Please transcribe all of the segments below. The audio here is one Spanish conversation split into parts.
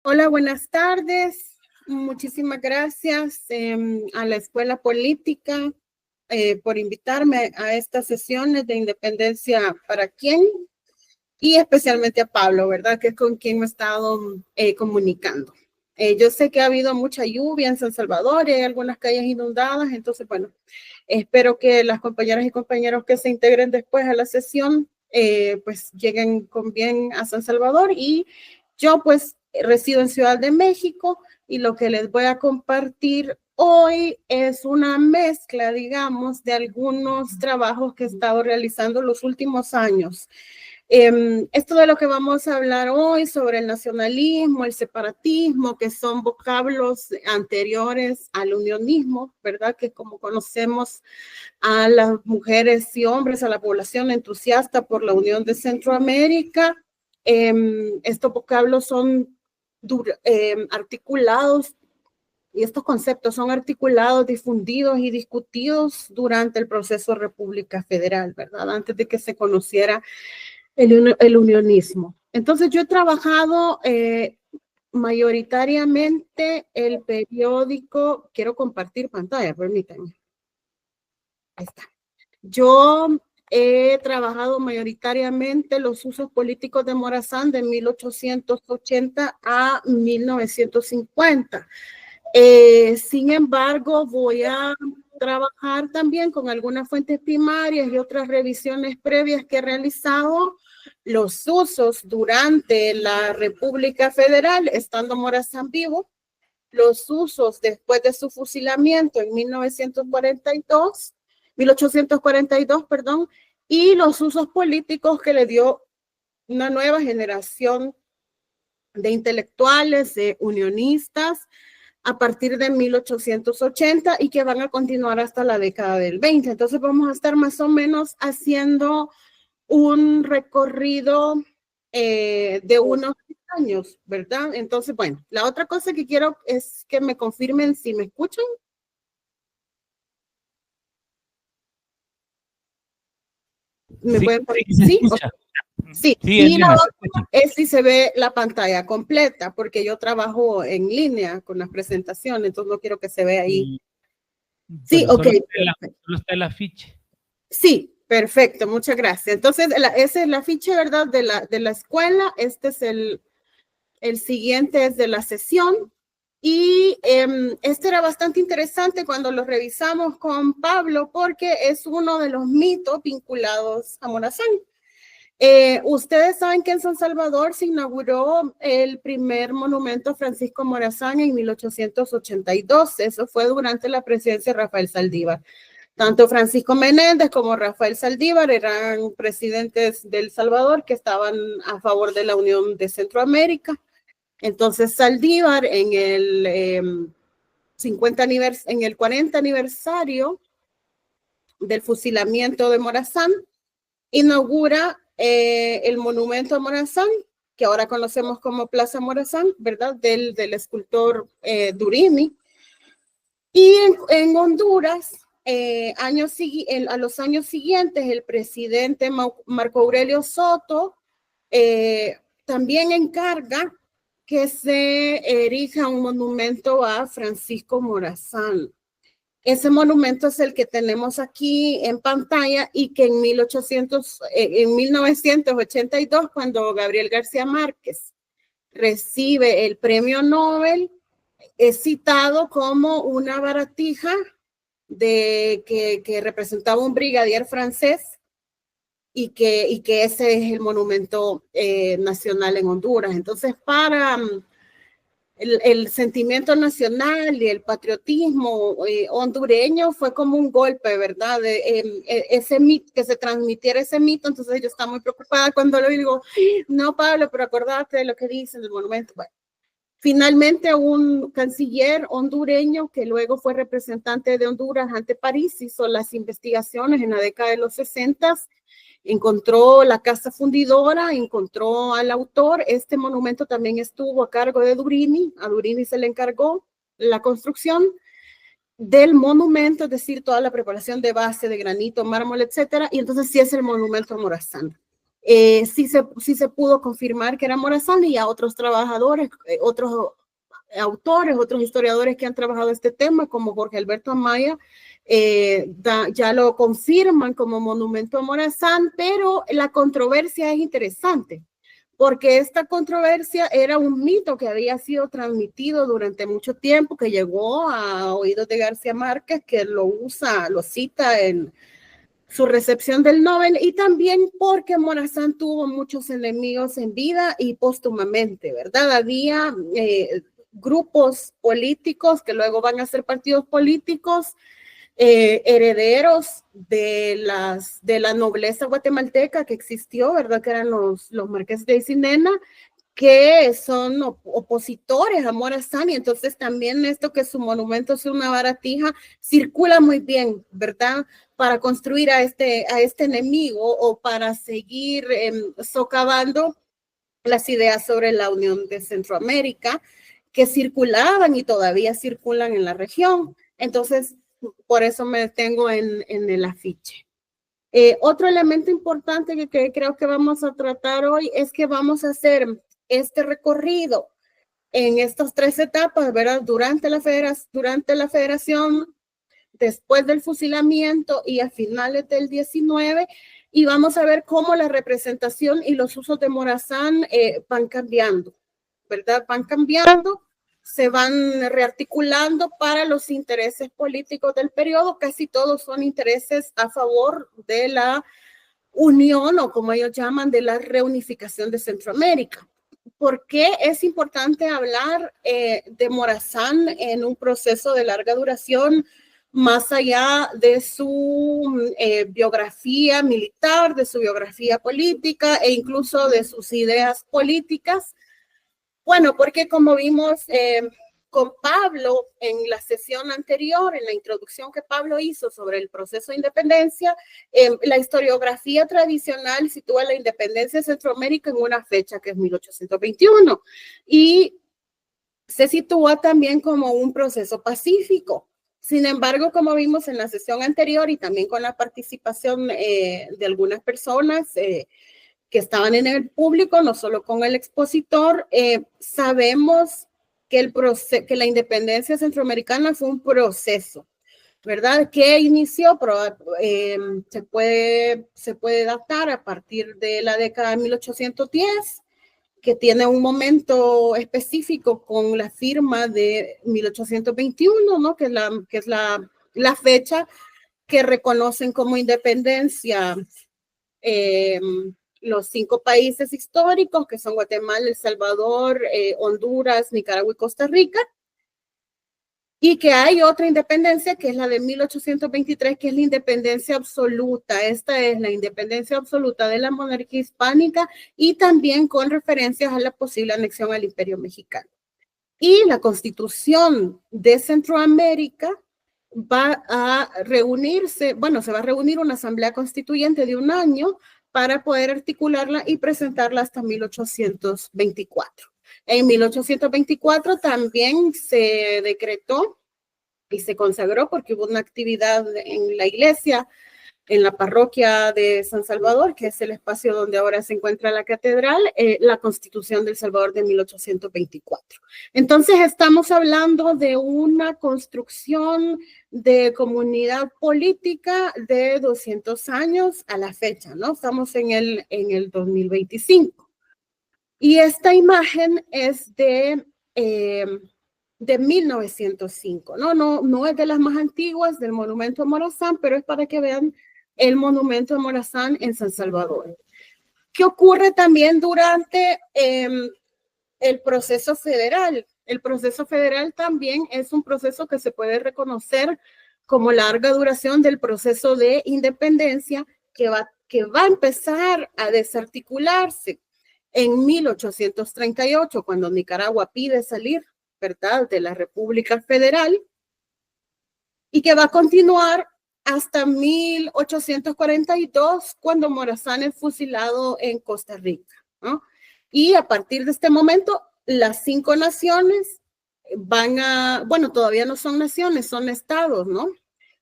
Hola, buenas tardes. Muchísimas gracias a la Escuela Política por invitarme a estas sesiones de Independencia para quién y especialmente a Pablo, ¿verdad? Que es con quien me he estado comunicando. Yo sé que ha habido mucha lluvia en San Salvador y hay algunas calles inundadas, entonces, bueno, espero que las compañeras y compañeros que se integren después a la sesión pues lleguen con bien a San Salvador y yo pues resido en Ciudad de México y lo que les voy a compartir hoy es una mezcla, digamos, de algunos trabajos que he estado realizando los últimos años. Esto de lo que vamos a hablar hoy sobre el nacionalismo, el separatismo, que son vocablos anteriores al unionismo, ¿verdad? Que como conocemos a las mujeres y hombres, a la población entusiasta por la Unión de Centroamérica, estos vocablos son articulados y estos conceptos son articulados, difundidos y discutidos durante el proceso República Federal, ¿verdad? Antes de que se conociera el unionismo. Entonces yo he trabajado mayoritariamente el periódico, quiero compartir pantalla, permítanme. Ahí está. Yo he trabajado mayoritariamente los usos políticos de Morazán de 1880 a 1950. Sin embargo, voy a trabajar también con algunas fuentes primarias y otras revisiones previas que he realizado los usos durante la República Federal, estando Morazán vivo, los usos después de su fusilamiento en 1842, perdón, y los usos políticos que le dio una nueva generación de intelectuales, de unionistas, a partir de 1880 y que van a continuar hasta la década del 20. Entonces vamos a estar más o menos haciendo un recorrido de unos años, ¿verdad? Entonces, bueno, la otra cosa que quiero es que me confirmen si me escuchan. ¿Me sí, pueden sí, se escucha. Sí, Sí, y la Elena, otra es si se ve la pantalla completa, porque yo trabajo en línea con las presentaciones, entonces no quiero que se vea ahí. Sí, pero ok. solo está el afiche. Sí, perfecto, muchas gracias. Entonces, esa es la ficha, ¿verdad? De la escuela. Este es el siguiente, es de la sesión. Y este era bastante interesante cuando lo revisamos con Pablo, porque es uno de los mitos vinculados a Morazán. Ustedes saben que en San Salvador se inauguró el primer monumento a Francisco Morazán en 1882. Eso fue durante la presidencia de Rafael Saldívar. Tanto Francisco Menéndez como Rafael Saldívar eran presidentes de El Salvador que estaban a favor de la Unión de Centroamérica. Entonces Saldívar en el 40 aniversario del fusilamiento de Morazán inaugura el monumento a Morazán, que ahora conocemos como Plaza Morazán, ¿verdad? Del escultor Durini. Y en Honduras, a los años siguientes, el presidente Marco Aurelio Soto también encarga que se erija un monumento a Francisco Morazán. Ese monumento es el que tenemos aquí en pantalla y que en 1982, cuando Gabriel García Márquez recibe el premio Nobel, es citado como una baratija que representaba un brigadier francés y que ese es el monumento nacional en Honduras. Entonces, para el sentimiento nacional y el patriotismo hondureño fue como un golpe, ¿verdad? Ese mito, que se transmitiera ese mito, entonces yo estaba muy preocupada cuando lo digo, no, Pablo, pero acordate de lo que dicen del monumento. Bueno, finalmente un canciller hondureño que luego fue representante de Honduras ante París hizo las investigaciones en la década de los 60, encontró la casa fundidora, encontró al autor. Este monumento también estuvo a cargo de Durini. A Durini se le encargó la construcción del monumento, es decir, toda la preparación de base, de granito, mármol, etcétera. Y entonces sí es el monumento a Morazán. sí se pudo confirmar que era Morazán, y a otros trabajadores, otros autores, otros historiadores que han trabajado este tema, como Jorge Alberto Amaya, ya lo confirman como monumento a Morazán, pero la controversia es interesante, porque esta controversia era un mito que había sido transmitido durante mucho tiempo, que llegó a oídos de García Márquez, que lo cita en su recepción del Nobel, y también porque Morazán tuvo muchos enemigos en vida y póstumamente, ¿verdad? Había grupos políticos que luego van a ser partidos políticos, herederos de la nobleza guatemalteca que existió, ¿verdad? Que eran los marqueses de Isinena, que son opositores a Morazán, y entonces también esto que su monumento es una baratija circula muy bien, ¿verdad? Para construir a este enemigo, o para seguir socavando las ideas sobre la Unión de Centroamérica, que circulaban y todavía circulan en la región. Entonces, por eso me detengo en el afiche. Otro elemento importante que creo que vamos a tratar hoy es que vamos a hacer este recorrido en estas 3 etapas, ¿verdad? Durante la federación, después del fusilamiento y a finales del 19, y vamos a ver cómo la representación y los usos de Morazán van cambiando, ¿verdad? Van cambiando, se van rearticulando para los intereses políticos del periodo. Casi todos son intereses a favor de la unión, o como ellos llaman, de la reunificación de Centroamérica. ¿Por qué es importante hablar de Morazán en un proceso de larga duración, más allá de su biografía militar, de su biografía política e incluso de sus ideas políticas? Bueno, porque como vimos con Pablo en la sesión anterior, en la introducción que Pablo hizo sobre el proceso de independencia, la historiografía tradicional sitúa la independencia de Centroamérica en una fecha que es 1821, y se sitúa también como un proceso pacífico. Sin embargo, como vimos en la sesión anterior y también con la participación de algunas personas que estaban en el público, no solo con el expositor, sabemos que la independencia centroamericana fue un proceso, ¿verdad? Que inició, se puede datar a partir de la década de 1810, que tiene un momento específico con la firma de 1821, ¿no? Que es la fecha que reconocen como independencia los 5 países históricos, que son Guatemala, El Salvador, Honduras, Nicaragua y Costa Rica, y que hay otra independencia, que es la de 1823, que es la independencia absoluta. Esta es la independencia absoluta de la monarquía hispánica, y también con referencias a la posible anexión al Imperio Mexicano. Y la Constitución de Centroamérica va a reunirse, bueno, se va a reunir una asamblea constituyente de 1 año para poder articularla y presentarla hasta 1824. En 1824 también se decretó y se consagró, porque hubo una actividad en la iglesia, en la parroquia de San Salvador, que es el espacio donde ahora se encuentra la catedral, la Constitución del Salvador de 1824. Entonces estamos hablando de una construcción de comunidad política de 200 años a la fecha, ¿no? Estamos en el 2025. Y esta imagen es de 1905, no es de las más antiguas del monumento a Morazán, pero es para que vean el monumento a Morazán en San Salvador. ¿Qué ocurre también durante el proceso federal? El proceso federal también es un proceso que se puede reconocer como larga duración del proceso de independencia, que va a empezar a desarticularse en 1838, cuando Nicaragua pide salir, ¿verdad?, de la República Federal, y que va a continuar hasta 1842, cuando Morazán es fusilado en Costa Rica, ¿no? Y a partir de este momento, las 5 naciones todavía no son naciones, son estados, ¿no?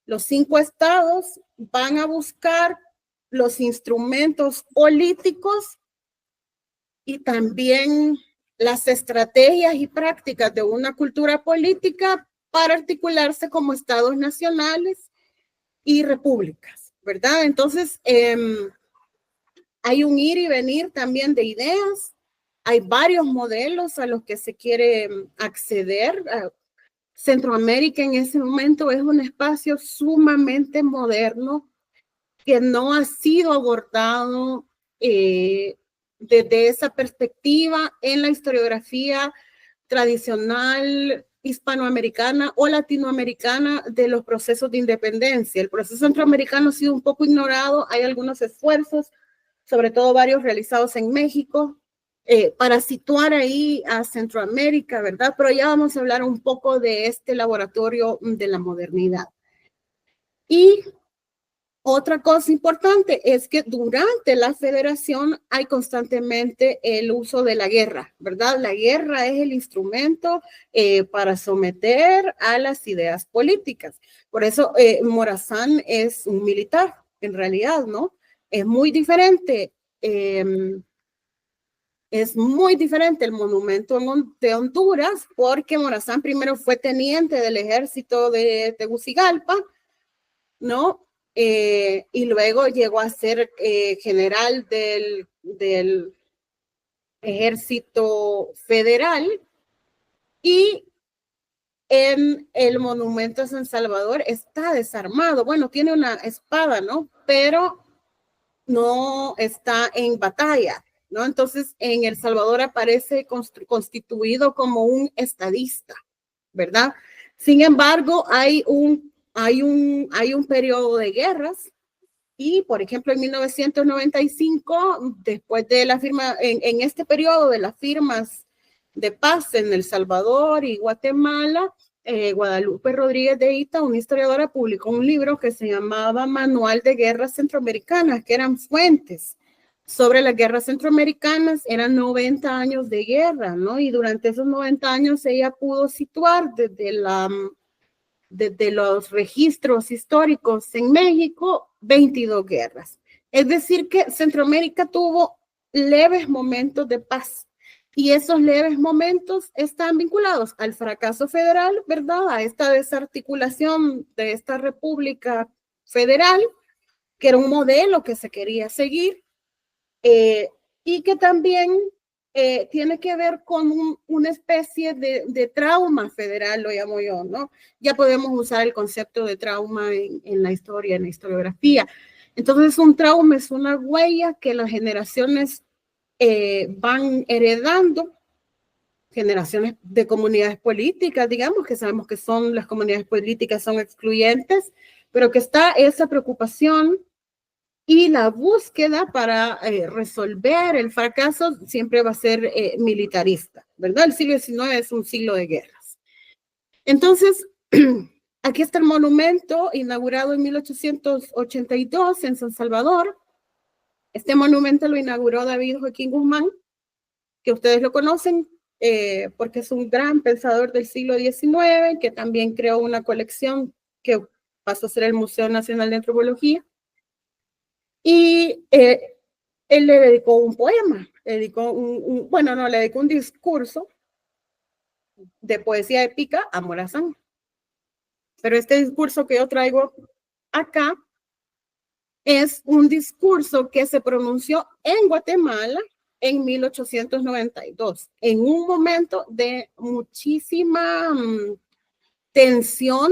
Los 5 estados van a buscar los instrumentos políticos y también las estrategias y prácticas de una cultura política para articularse como estados nacionales y repúblicas, ¿verdad? Entonces, hay un ir y venir también de ideas, hay varios modelos a los que se quiere acceder. Centroamérica en ese momento es un espacio sumamente moderno que no ha sido abordado desde esa perspectiva en la historiografía tradicional hispanoamericana o latinoamericana de los procesos de independencia. El proceso centroamericano ha sido un poco ignorado, hay algunos esfuerzos, sobre todo varios realizados en México, para situar ahí a Centroamérica, ¿verdad? Pero ya vamos a hablar un poco de este laboratorio de la modernidad. Y otra cosa importante es que durante la federación hay constantemente el uso de la guerra, ¿verdad? La guerra es el instrumento para someter a las ideas políticas. Por eso Morazán es un militar, en realidad, ¿no? Es muy diferente. Es muy diferente el monumento de Honduras porque Morazán primero fue teniente del ejército de Tegucigalpa, ¿no? Y luego llegó a ser general del ejército federal, y en el monumento a San Salvador está desarmado. Bueno, tiene una espada, ¿no? Pero no está en batalla, ¿no? Entonces, en El Salvador aparece constituido como un estadista, ¿verdad? Sin embargo, hay un periodo de guerras y, por ejemplo, en 1995, después de la firma, en este periodo de las firmas de paz en El Salvador y Guatemala, Guadalupe Rodríguez de Ita, una historiadora, publicó un libro que se llamaba Manual de Guerras Centroamericanas, que eran fuentes sobre las guerras centroamericanas. Eran 90 años de guerra, ¿no? Y durante esos 90 años ella pudo situar desde los registros históricos en México 22 guerras. Es decir, que Centroamérica tuvo leves momentos de paz. Y esos leves momentos están vinculados al fracaso federal, ¿verdad? A esta desarticulación de esta república federal, que era un modelo que se quería seguir, y que también tiene que ver con una especie de trauma federal, lo llamo yo, ¿no? Ya podemos usar el concepto de trauma en la historia, en la historiografía. Entonces, un trauma es una huella que las generaciones van heredando, generaciones de comunidades políticas, digamos, que sabemos que las comunidades políticas son excluyentes, pero que está esa preocupación y la búsqueda para resolver el fracaso siempre va a ser militarista, ¿verdad? El siglo XIX es un siglo de guerras. Entonces, aquí está el monumento inaugurado en 1882 en San Salvador. Este monumento lo inauguró David Joaquín Guzmán, que ustedes lo conocen porque es un gran pensador del siglo XIX, que también creó una colección que pasó a ser el Museo Nacional de Antropología. Y él le dedicó un poema, le dedicó un discurso de poesía épica a Morazán. Pero este discurso que yo traigo acá es un discurso que se pronunció en Guatemala en 1892, en un momento de muchísima tensión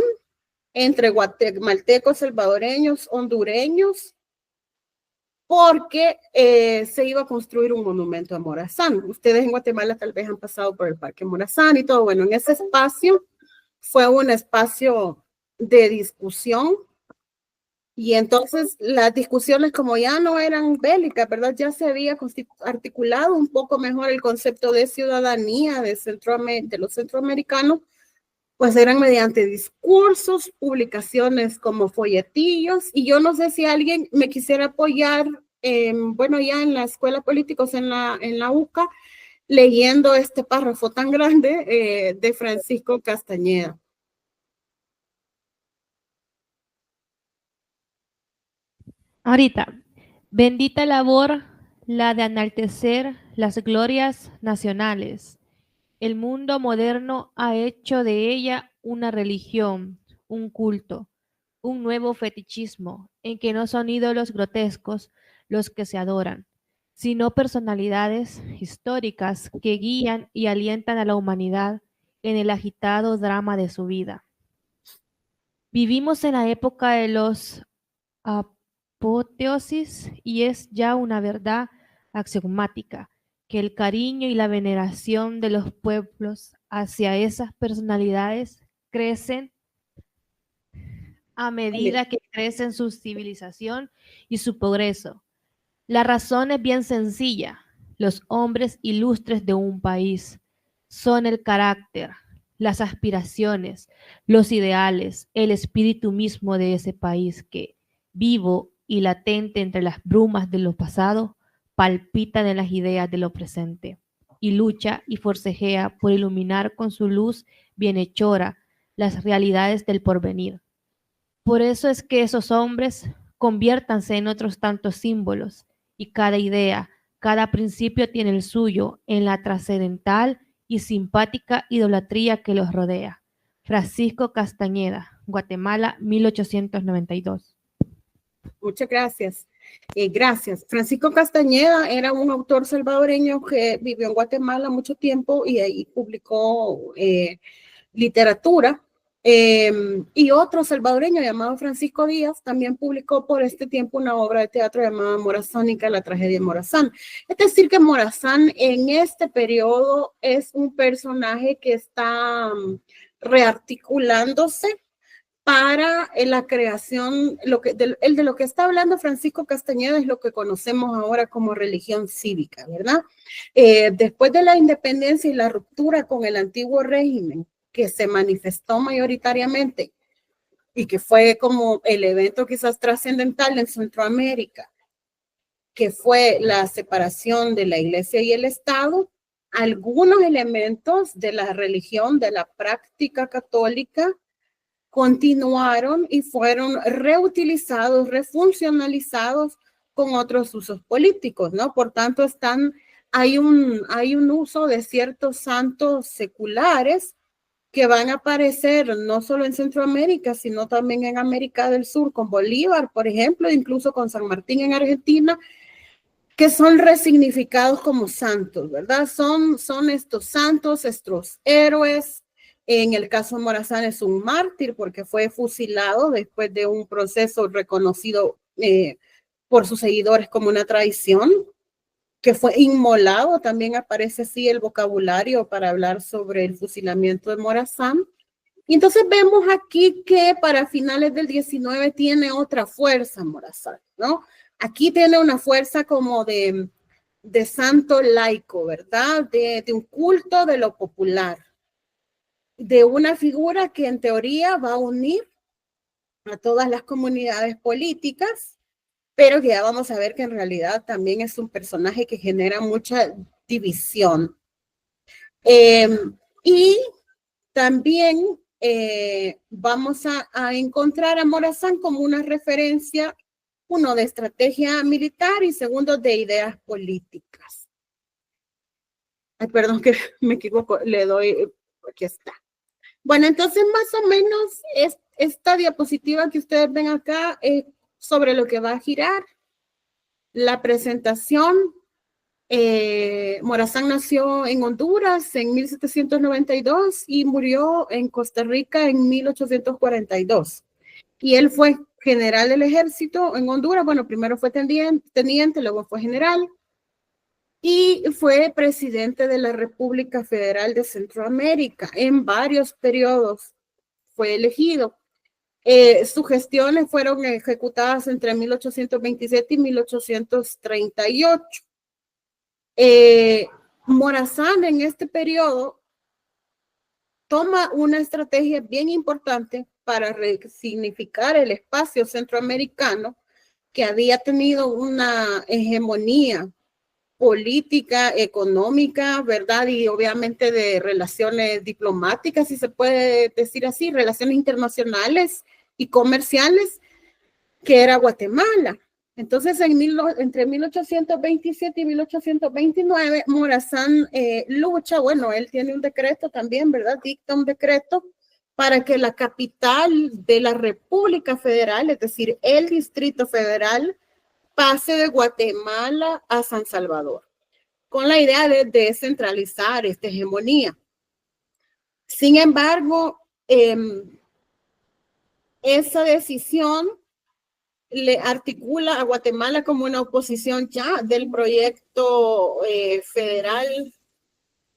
entre guatemaltecos, salvadoreños, hondureños, porque se iba a construir un monumento a Morazán. Ustedes en Guatemala tal vez han pasado por el Parque Morazán y todo. Bueno, en ese espacio fue un espacio de discusión, y entonces las discusiones, como ya no eran bélicas, ¿verdad? Ya se había articulado un poco mejor el concepto de ciudadanía de los centroamericanos, pues eran mediante discursos, publicaciones como folletillos, y yo no sé si alguien me quisiera apoyar, bueno, ya en la Escuela Políticos, en la UCA, leyendo este párrafo tan grande de Francisco Castañeda. Ahorita, Bendita labor la de enaltecer las glorias nacionales. El mundo moderno ha hecho de ella una religión, un culto, un nuevo fetichismo, en que no son ídolos grotescos los que se adoran, sino personalidades históricas que guían y alientan a la humanidad en el agitado drama de su vida. Vivimos en la época de los apoteosis y es ya una verdad axiomática que el cariño y la veneración de los pueblos hacia esas personalidades crecen a medida que crecen su civilización y su progreso. La razón es bien sencilla. Los hombres ilustres de un país son el carácter, las aspiraciones, los ideales, el espíritu mismo de ese país que, vivo y latente entre las brumas de lo pasado, palpita de las ideas de lo presente y lucha y forcejea por iluminar con su luz bienhechora las realidades del porvenir. Por eso es que esos hombres conviértanse en otros tantos símbolos y cada idea, cada principio tiene el suyo en la trascendental y simpática idolatría que los rodea. Francisco Castañeda, Guatemala, 1892. Muchas gracias. Gracias. Francisco Castañeda era un autor salvadoreño que vivió en Guatemala mucho tiempo y ahí publicó literatura. Y otro salvadoreño llamado Francisco Díaz también publicó por este tiempo una obra de teatro llamada Morazánica, la tragedia de Morazán. Es decir, que Morazán en este periodo es un personaje que está rearticulándose para la creación, de lo que está hablando Francisco Castañeda es lo que conocemos ahora como religión cívica, ¿verdad? Después de la independencia y la ruptura con el antiguo régimen, que se manifestó mayoritariamente y que fue como el evento quizás trascendental en Centroamérica, que fue la separación de la iglesia y el Estado, algunos elementos de la religión, de la práctica católica, continuaron y fueron reutilizados, refuncionalizados con otros usos políticos, ¿no? Por tanto, hay un uso de ciertos santos seculares que van a aparecer no solo en Centroamérica, sino también en América del Sur, con Bolívar, por ejemplo, incluso con San Martín en Argentina, que son resignificados como santos, ¿verdad? Son estos santos, estos héroes. En el caso de Morazán es un mártir porque fue fusilado después de un proceso reconocido por sus seguidores como una traición, que fue inmolado. También aparece así el vocabulario para hablar sobre el fusilamiento de Morazán. Y entonces vemos aquí que para finales del 19 tiene otra fuerza Morazán, ¿no? Aquí tiene una fuerza como de santo laico, ¿verdad? De un culto de lo popular, de una figura que en teoría va a unir a todas las comunidades políticas, pero que ya vamos a ver que en realidad también es un personaje que genera mucha división. Y también vamos a encontrar a Morazán como una referencia, uno, de estrategia militar y segundo, de ideas políticas. Ay, perdón que me equivoco, le doy, aquí está. Bueno, entonces más o menos esta diapositiva que ustedes ven acá es sobre lo que va a girar la presentación. Morazán nació en Honduras en 1792 y murió en Costa Rica en 1842. Y él fue general del ejército en Honduras. Bueno, primero fue teniente, luego fue general. Y fue presidente de la República Federal de Centroamérica en varios periodos. Fue elegido. Sus gestiones fueron ejecutadas entre 1827 y 1838. Morazán en este periodo toma una estrategia bien importante para resignificar el espacio centroamericano, que había tenido una hegemonía política, económica, ¿verdad? Y obviamente de relaciones diplomáticas, si se puede decir así, relaciones internacionales y comerciales, que era Guatemala. Entonces, entre 1827 y 1829, Morazán lucha, bueno, él tiene un decreto también, ¿verdad? Dicta un decreto para que la capital de la República Federal, es decir, el Distrito Federal, pase de Guatemala a San Salvador, con la idea de descentralizar esta hegemonía. Sin embargo, esa decisión le articula a Guatemala como una oposición ya del proyecto federal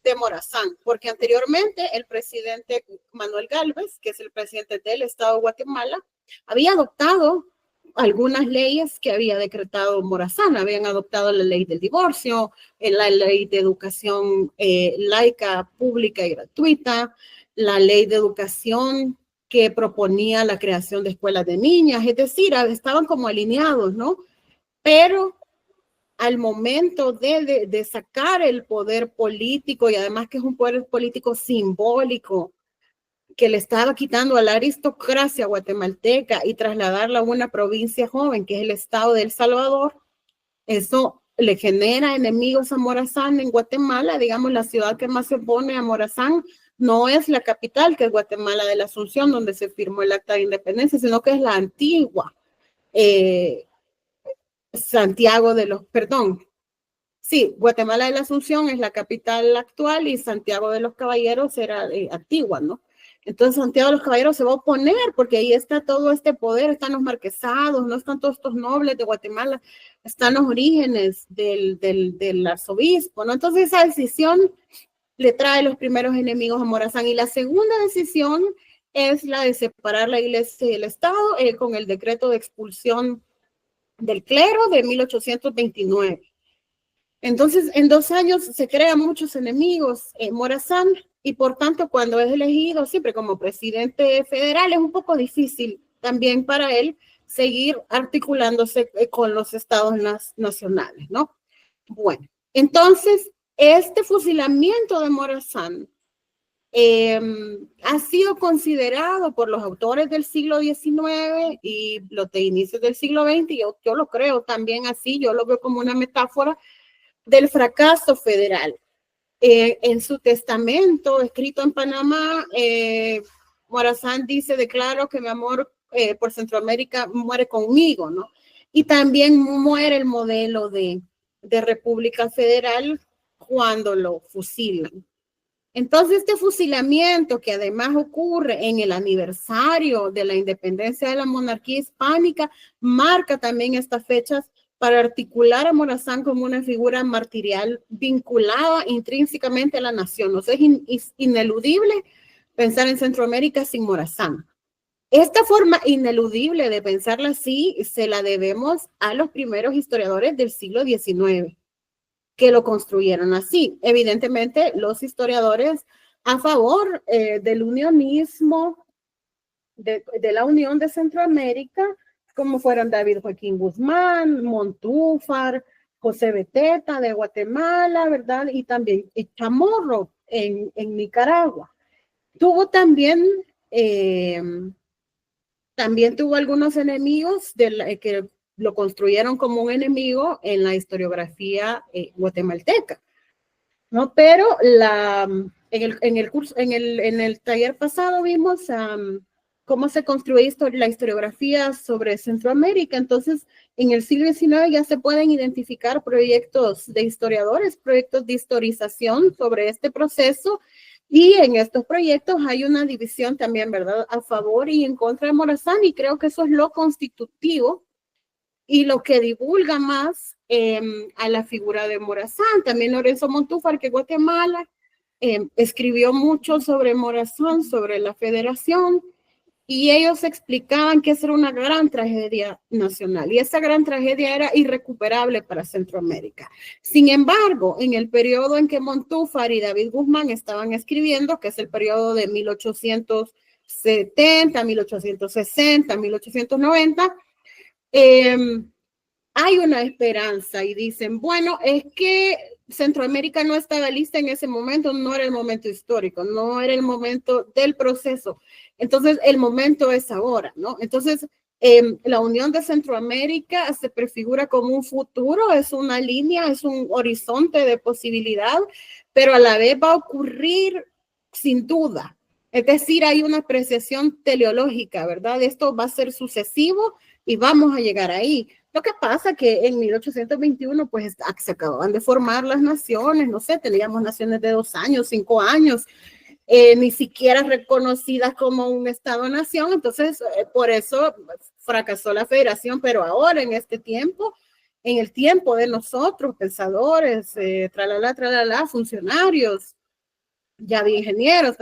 de Morazán, porque anteriormente el presidente Manuel Gálvez, que es el presidente del Estado de Guatemala, había adoptado algunas leyes que había decretado Morazán. Habían adoptado la ley del divorcio, la ley de educación laica, pública y gratuita, la ley de educación que proponía la creación de escuelas de niñas, es decir, estaban como alineados, ¿no? Pero al momento de sacar el poder político, y además que es un poder político simbólico, que le estaba quitando a la aristocracia guatemalteca y trasladarla a una provincia joven, que es el estado de El Salvador, eso le genera enemigos a Morazán en Guatemala. Digamos, la ciudad que más se opone a Morazán no es la capital, que es Guatemala de la Asunción, donde se firmó el Acta de Independencia, sino que es la antigua Guatemala de la Asunción es la capital actual y Santiago de los Caballeros era antigua, ¿no? Entonces Santiago de los Caballeros se va a oponer porque ahí está todo este poder, están los marquesados, no están todos estos nobles de Guatemala, están los orígenes del arzobispo, ¿no? Entonces esa decisión le trae los primeros enemigos a Morazán. Y la segunda decisión es la de separar la iglesia y el Estado con el decreto de expulsión del clero de 1829. Entonces, en 2 años se crean muchos enemigos en Morazán y por tanto cuando es elegido siempre como presidente federal es un poco difícil también para él seguir articulándose con los estados nacionales, ¿no? Bueno, entonces este fusilamiento de Morazán ha sido considerado por los autores del siglo XIX y los de inicios del siglo XX, yo lo creo también así, yo lo veo como una metáfora del fracaso federal. En su testamento escrito en Panamá, Morazán dice: declaro que mi amor por Centroamérica muere conmigo, ¿no? Y también muere el modelo de República Federal cuando lo fusilan. Entonces, este fusilamiento, que además ocurre en el aniversario de la independencia de la monarquía hispánica, marca también estas fechas para articular a Morazán como una figura martirial vinculada intrínsecamente a la nación. O sea, es ineludible pensar en Centroamérica sin Morazán. Esta forma ineludible de pensarla así se la debemos a los primeros historiadores del siglo XIX, que lo construyeron así. Evidentemente, los historiadores a favor del unionismo, de la Unión de Centroamérica, como fueron David Joaquín Guzmán, Montúfar, José Beteta de Guatemala, ¿verdad? Y también Chamorro en Nicaragua. Tuvo también tuvo algunos enemigos que lo construyeron como un enemigo en la historiografía guatemalteca, ¿no? Pero en el taller pasado vimos cómo se construye la historiografía sobre Centroamérica. Entonces, en el siglo XIX ya se pueden identificar proyectos de historiadores, proyectos de historización sobre este proceso, y en estos proyectos hay una división también, ¿verdad?, a favor y en contra de Morazán, y creo que eso es lo constitutivo y lo que divulga más a la figura de Morazán. También Lorenzo Montúfar, que Guatemala, escribió mucho sobre Morazán, sobre la federación, y ellos explicaban que esa era una gran tragedia nacional y esa gran tragedia era irrecuperable para Centroamérica. Sin embargo, en el periodo en que Montúfar y David Guzmán estaban escribiendo, que es el periodo de 1870, 1860, 1890, hay una esperanza y dicen, bueno, es que Centroamérica no estaba lista en ese momento, no era el momento histórico, no era el momento del proceso. Entonces, el momento es ahora, ¿no? Entonces, La Unión de Centroamérica se prefigura como un futuro, es una línea, es un horizonte de posibilidad, pero a la vez va a ocurrir sin duda. Es decir, hay una apreciación teleológica, ¿verdad? Esto va a ser sucesivo y vamos a llegar ahí. Lo que pasa que en 1821, pues se acababan de formar las naciones, no sé, teníamos naciones de 2 años, 5 años, ni siquiera reconocidas como un Estado-nación, entonces por eso fracasó la federación, pero ahora en este tiempo, en el tiempo de nosotros, pensadores, tralala, funcionarios, ya de ingenieros,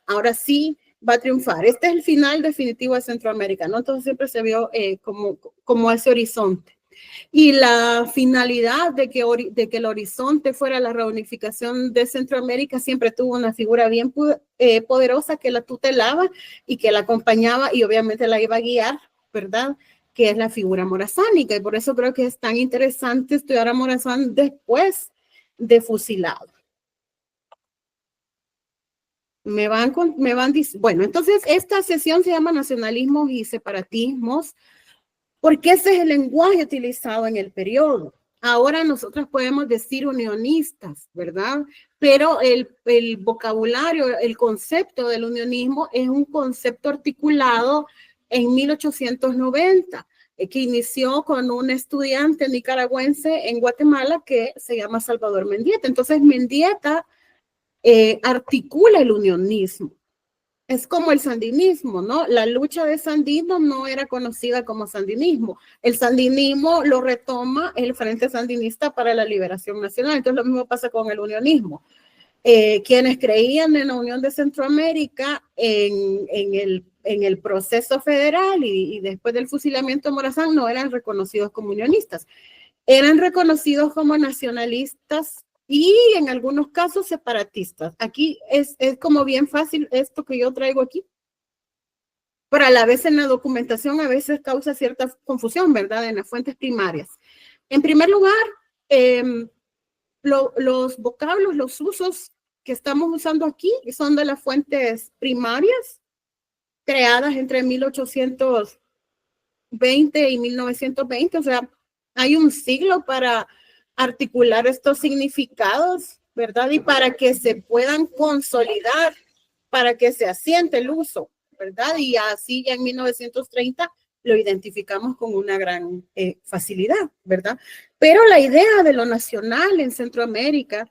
ahora sí va a triunfar. Este es el final definitivo de Centroamérica, ¿no? Entonces siempre se vio como ese horizonte. Y la finalidad de que el horizonte fuera la reunificación de Centroamérica siempre tuvo una figura bien poderosa que la tutelaba y que la acompañaba y obviamente la iba a guiar, ¿verdad? Que es la figura morazánica. Y por eso creo que es tan interesante estudiar a Morazán después de fusilado. Bueno, entonces esta sesión se llama Nacionalismos y Separatismos, porque ese es el lenguaje utilizado en el periodo. Ahora nosotros podemos decir unionistas, ¿verdad? Pero el vocabulario, el concepto del unionismo es un concepto articulado en 1890, que inició con un estudiante nicaragüense en Guatemala que se llama Salvador Mendieta. Entonces Mendieta articula el unionismo. Es como el sandinismo, ¿no? La lucha de Sandino no era conocida como sandinismo. El sandinismo lo retoma el Frente Sandinista para la Liberación Nacional. Entonces lo mismo pasa con el unionismo. Quienes creían en la Unión de Centroamérica en el proceso federal y después del fusilamiento de Morazán no eran reconocidos como unionistas. Eran reconocidos como nacionalistas y en algunos casos separatistas. Aquí es como bien fácil esto que yo traigo aquí, pero a la vez en la documentación a veces causa cierta confusión, ¿verdad? En las fuentes primarias. En primer lugar, los vocablos, los usos que estamos usando aquí son de las fuentes primarias creadas entre 1820 y 1920, o sea, hay un siglo para articular estos significados, ¿verdad? Y para que se puedan consolidar, para que se asiente el uso, ¿verdad? Y así ya en 1930 lo identificamos con una gran facilidad, ¿verdad? Pero la idea de lo nacional en Centroamérica,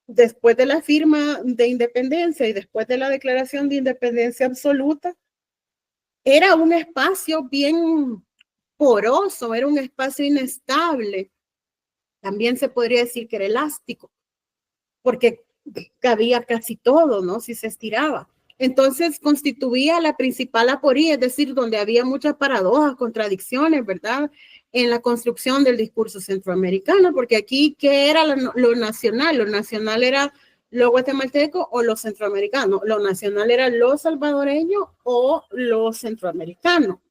después de la firma de independencia y después de la declaración de independencia absoluta, era un espacio bien poroso, era un espacio inestable. También se podría decir que era elástico, porque cabía casi todo, ¿no? Si se estiraba. Entonces constituía la principal aporía, es decir, donde había muchas paradojas, contradicciones, ¿verdad? En la construcción del discurso centroamericano, porque aquí, ¿qué era lo nacional? Lo nacional era lo guatemalteco o lo centroamericano. Lo nacional era lo salvadoreño o lo centroamericano.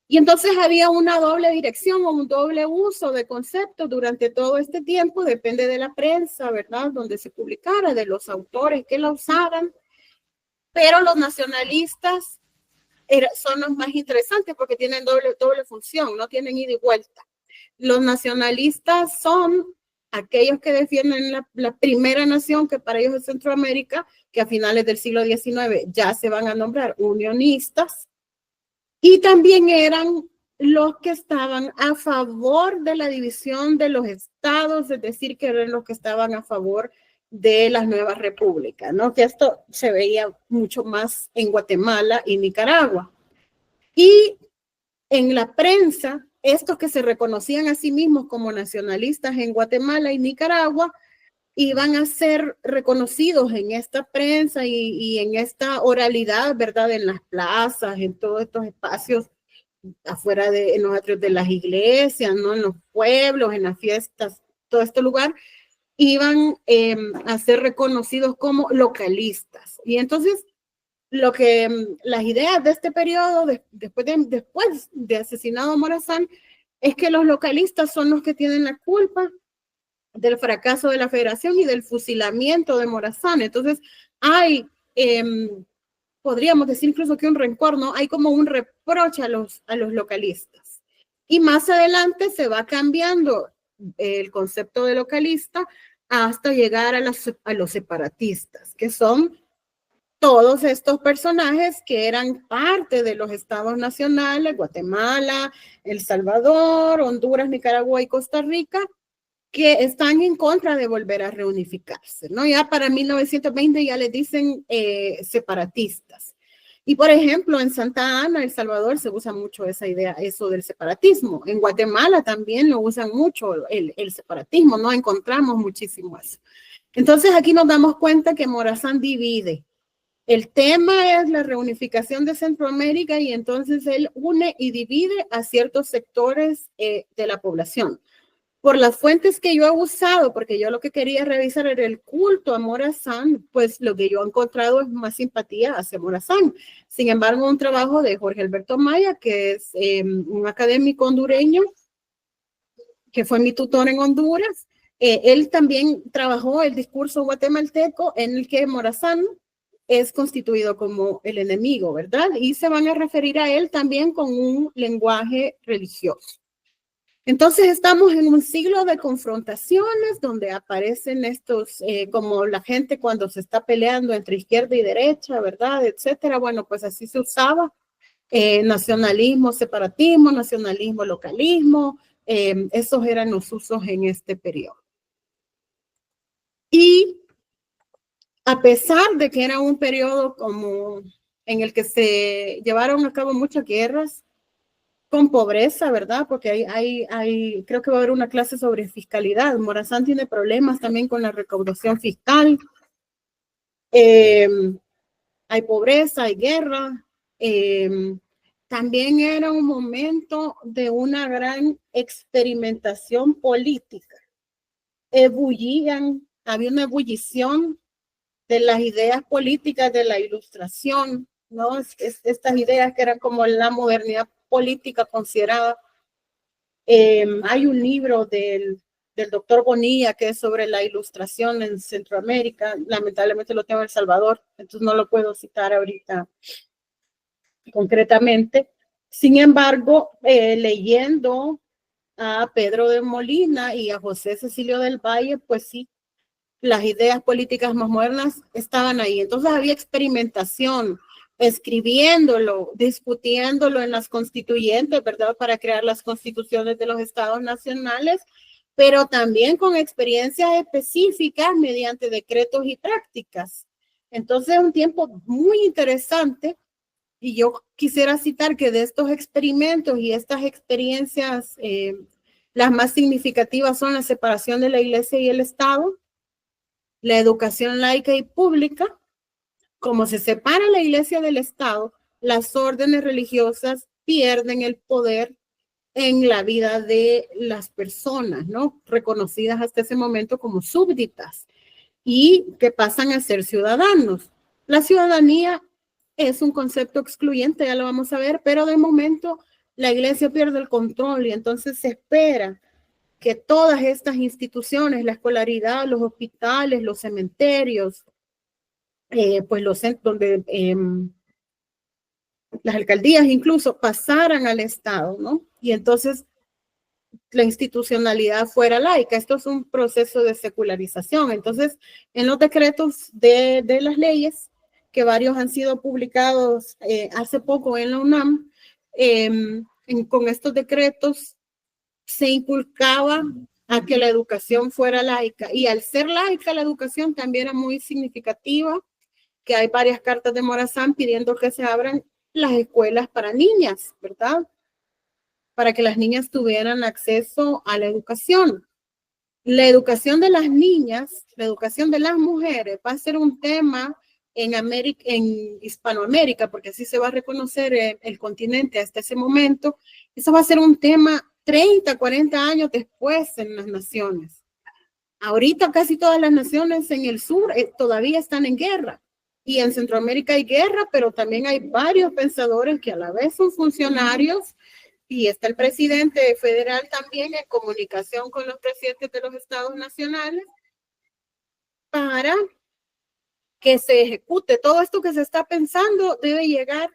Y entonces había una doble dirección o un doble uso de conceptos durante todo este tiempo, depende de la prensa, ¿verdad? Donde se publicara, de los autores que la usaran. Pero los nacionalistas son los más interesantes porque tienen doble función, no tienen ida y vuelta. Los nacionalistas son aquellos que defienden la primera nación, que para ellos es Centroamérica, que a finales del siglo XIX ya se van a nombrar unionistas. Y también eran los que estaban a favor de la división de los estados, es decir, que eran los que estaban a favor de las nuevas repúblicas, ¿no? Que esto se veía mucho más en Guatemala y Nicaragua. Y en la prensa, estos que se reconocían a sí mismos como nacionalistas en Guatemala y Nicaragua, iban a ser reconocidos en esta prensa y en esta oralidad, ¿verdad? En las plazas, en todos estos espacios afuera en los atrios de las iglesias, ¿no? En los pueblos, en las fiestas, todo este lugar, iban a ser reconocidos como localistas. Y entonces, las ideas de este periodo, después de asesinado a Morazán, es que los localistas son los que tienen la culpa del fracaso de la federación y del fusilamiento de Morazán. Entonces, hay podríamos decir incluso que un rencor, ¿no? Hay como un reproche a los localistas. Y más adelante se va cambiando el concepto de localista hasta llegar a los separatistas, que son todos estos personajes que eran parte de los estados nacionales, Guatemala, El Salvador, Honduras, Nicaragua y Costa Rica, que están en contra de volver a reunificarse, ¿no? Ya para 1920 ya les dicen separatistas. Y por ejemplo, en Santa Ana, El Salvador, se usa mucho esa idea, eso del separatismo. En Guatemala también lo usan mucho el separatismo, ¿no? Encontramos muchísimo eso. Entonces aquí nos damos cuenta que Morazán divide. El tema es la reunificación de Centroamérica y entonces él une y divide a ciertos sectores de la población. Por las fuentes que yo he usado, porque yo lo que quería revisar era el culto a Morazán, pues lo que yo he encontrado es más simpatía hacia Morazán. Sin embargo, un trabajo de Jorge Alberto Maya, que es un académico hondureño, que fue mi tutor en Honduras, él también trabajó el discurso guatemalteco en el que Morazán es constituido como el enemigo, ¿verdad? Y se van a referir a él también con un lenguaje religioso. Entonces estamos en un siglo de confrontaciones donde aparecen estos, como la gente cuando se está peleando entre izquierda y derecha, ¿verdad? Etcétera. Bueno, pues así se usaba nacionalismo, separatismo, nacionalismo, localismo. Esos eran los usos en este periodo. Y a pesar de que era un periodo como en el que se llevaron a cabo muchas guerras, con pobreza, ¿verdad? Porque creo que va a haber una clase sobre fiscalidad. Morazán tiene problemas también con la recaudación fiscal. Hay pobreza, hay guerra. También era un momento de una gran experimentación política. Había una ebullición de las ideas políticas de la Ilustración, ¿no? Estas ideas que eran como la modernidad política considerada. Hay un libro del doctor Bonilla que es sobre la Ilustración en Centroamérica. Lamentablemente lo tengo en El Salvador, entonces no lo puedo citar ahorita concretamente. Sin embargo, leyendo a Pedro de Molina y a José Cecilio del Valle, pues sí, las ideas políticas más modernas estaban ahí. Entonces había experimentación, escribiéndolo, discutiéndolo en las constituyentes, ¿verdad? Para crear las constituciones de los estados nacionales, pero también con experiencias específicas mediante decretos y prácticas. Entonces, un tiempo muy interesante. Y yo quisiera citar que de estos experimentos y estas experiencias, las más significativas son la separación de la iglesia y el Estado, la educación laica y pública. Como se separa la iglesia del Estado, las órdenes religiosas pierden el poder en la vida de las personas, ¿no? Reconocidas hasta ese momento como súbditas y que pasan a ser ciudadanos. La ciudadanía es un concepto excluyente, ya lo vamos a ver, pero de momento la iglesia pierde el control y entonces se espera que todas estas instituciones, la escolaridad, los hospitales, los cementerios, pues los centros donde las alcaldías incluso pasaran al Estado, ¿no? Y entonces la institucionalidad fuera laica. Esto es un proceso de secularización. Entonces, en los decretos de las leyes, que varios han sido publicados hace poco en la UNAM, con estos decretos se inculcaba a que la educación fuera laica. Y al ser laica, la educación también era muy significativa, que hay varias cartas de Morazán pidiendo que se abran las escuelas para niñas, ¿verdad? Para que las niñas tuvieran acceso a la educación. La educación de las niñas, la educación de las mujeres va a ser un tema en Hispanoamérica, porque así se va a reconocer el continente hasta ese momento. Eso va a ser un tema 30, 40 años después en las naciones. Ahorita casi todas las naciones en el sur todavía están en guerra. Y en Centroamérica hay guerra, pero también hay varios pensadores que a la vez son funcionarios. Y está el presidente federal también en comunicación con los presidentes de los estados nacionales para que se ejecute. Todo esto que se está pensando debe llegar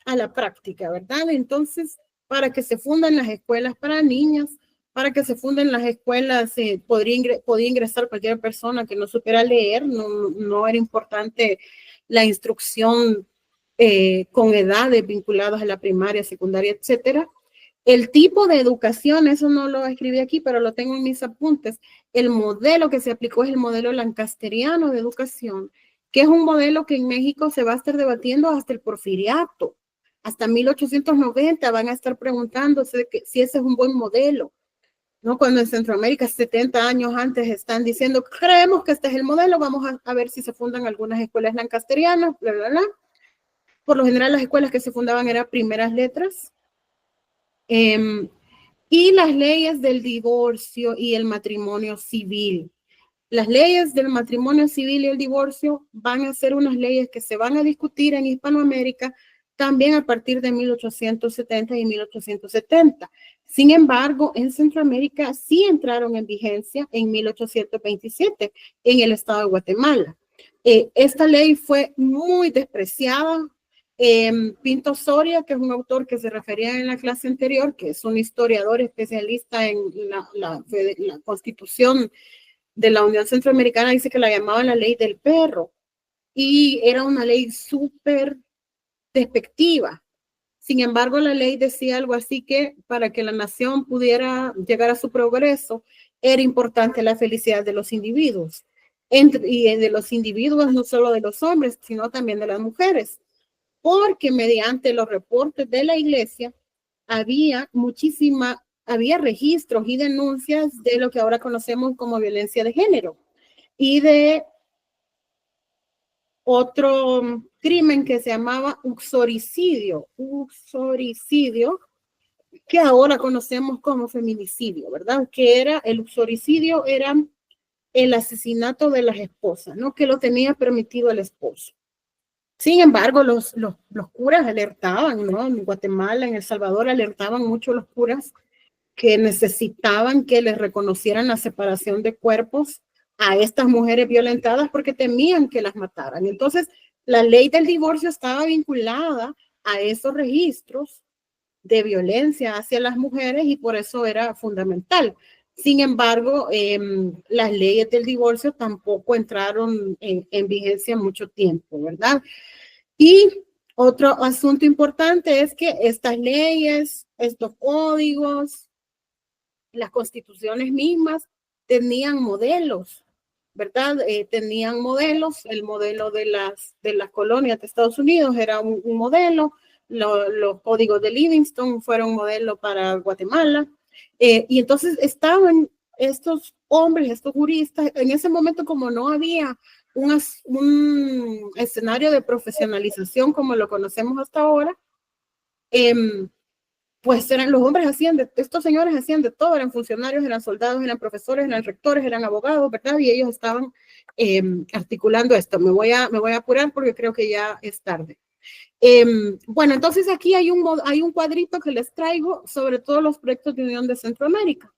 a la práctica, ¿verdad? Entonces, para que se fundan las escuelas para niñas, para que se funden las escuelas, podía ingresar cualquier persona que no supiera leer, no era importante la instrucción con edades vinculadas a la primaria, secundaria, etcétera. El tipo de educación, eso no lo escribí aquí, pero lo tengo en mis apuntes. El modelo que se aplicó es el modelo lancasteriano de educación, que es un modelo que en México se va a estar debatiendo hasta el porfiriato. Hasta 1890 van a estar preguntándose si ese es un buen modelo, ¿no? Cuando en Centroamérica, 70 años antes, están diciendo, creemos que este es el modelo, vamos a ver si se fundan algunas escuelas lancasterianas, bla, bla, bla. Por lo general, las escuelas que se fundaban eran primeras letras. Y las leyes del divorcio y el matrimonio civil. Las leyes del matrimonio civil y el divorcio van a ser unas leyes que se van a discutir en Hispanoamérica también a partir de 1870 y 1870. Sin embargo, en Centroamérica sí entraron en vigencia en 1827 en el estado de Guatemala. Esta ley fue muy despreciada. Pinto Soria, que es un autor que se refería en la clase anterior, que es un historiador especialista en la Constitución de la Unión Centroamericana, dice que la llamaban la ley del perro, y era una ley súper despectiva. Sin embargo, la ley decía algo así que para que la nación pudiera llegar a su progreso, era importante la felicidad de los individuos, y de los individuos, no solo de los hombres, sino también de las mujeres, porque mediante los reportes de la iglesia había registros y denuncias de lo que ahora conocemos como violencia de género y de otro crimen que se llamaba uxoricidio, que ahora conocemos como feminicidio, ¿verdad? Que era el uxoricidio, era el asesinato de las esposas, ¿no? Que lo tenía permitido el esposo. Sin embargo, los curas alertaban, ¿no? En Guatemala, en El Salvador, alertaban mucho los curas que necesitaban que les reconocieran la separación de cuerpos a estas mujeres violentadas porque temían que las mataran. Entonces, la ley del divorcio estaba vinculada a esos registros de violencia hacia las mujeres y por eso era fundamental. Sin embargo, las leyes del divorcio tampoco entraron en vigencia mucho tiempo, ¿verdad? Y otro asunto importante es que estas leyes, estos códigos, las constituciones mismas tenían modelos, ¿verdad? Tenían modelos, el modelo de las colonias de Estados Unidos era un modelo, los códigos de Livingston fueron un modelo para Guatemala, y entonces estaban estos hombres, estos juristas, en ese momento como no había un escenario de profesionalización como lo conocemos hasta ahora, pues los hombres estos señores hacían de todo, eran funcionarios, eran soldados, eran profesores, eran rectores, eran abogados, ¿verdad? Y ellos estaban articulando esto. Me voy a apurar porque creo que ya es tarde. Bueno, entonces aquí hay un cuadrito que les traigo sobre todos los proyectos de unión de Centroamérica.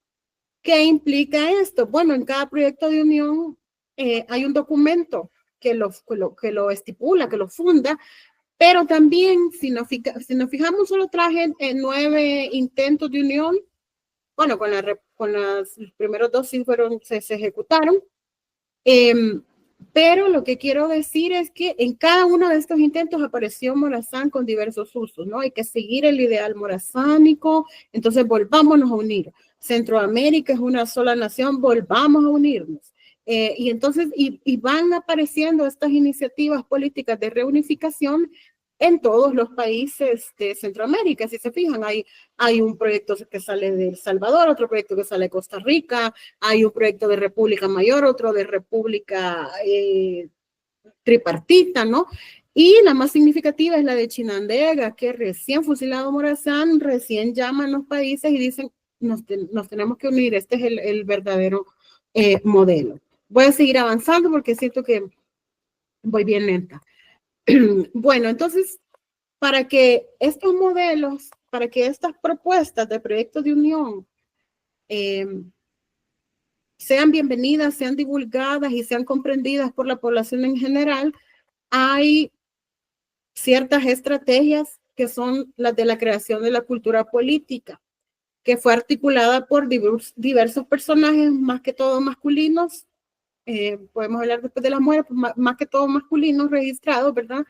¿Qué implica esto? Bueno, en cada proyecto de unión hay un documento que lo estipula, que lo funda, pero también, si nos fijamos, solo traje 9 intentos de unión. Bueno, los primeros 2 sí se ejecutaron. Pero lo que quiero decir es que en cada uno de estos intentos apareció Morazán con diversos usos, ¿no? Hay que seguir el ideal morazánico, entonces volvámonos a unir. Centroamérica es una sola nación, volvamos a unirnos. Y entonces, van apareciendo estas iniciativas políticas de reunificación en todos los países de Centroamérica. Si se fijan, hay un proyecto que sale de El Salvador, otro proyecto que sale de Costa Rica, hay un proyecto de República Mayor, otro de República tripartita, ¿no? Y la más significativa es la de Chinandega, que recién fusilado Morazán, recién llaman los países y dicen, nos tenemos que unir, este es el verdadero modelo. Voy a seguir avanzando porque siento que voy bien lenta. Bueno, entonces, para que estos modelos, para que estas propuestas de proyectos de unión sean bienvenidas, sean divulgadas y sean comprendidas por la población en general, hay ciertas estrategias que son las de la creación de la cultura política, que fue articulada por diversos personajes, más que todo masculinos. Podemos hablar después de las mujeres, más que todo masculinos registrados, ¿verdad?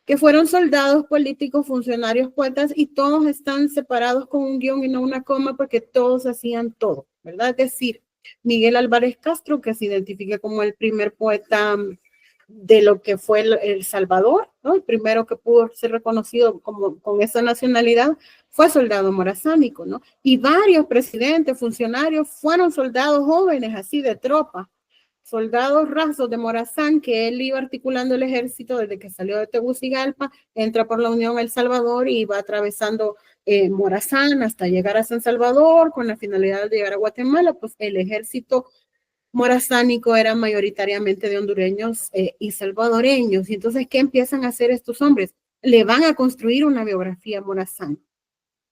Que fueron soldados, políticos, funcionarios, poetas, y todos están separados con un guión y no una coma, porque todos hacían todo, ¿verdad? Es decir, Miguel Álvarez Castro, que se identifica como el primer poeta de lo que fue El Salvador, ¿no? El primero que pudo ser reconocido como con esa nacionalidad fue soldado morazánico, ¿no? Y varios presidentes, funcionarios fueron soldados jóvenes, así de tropa, soldados rasos de Morazán, que él iba articulando el ejército desde que salió de Tegucigalpa, entra por la Unión El Salvador y va atravesando Morazán hasta llegar a San Salvador con la finalidad de llegar a Guatemala. Pues el ejército morazánico era mayoritariamente de hondureños y salvadoreños. Y entonces, ¿qué empiezan a hacer estos hombres? Le van a construir una biografía a Morazán,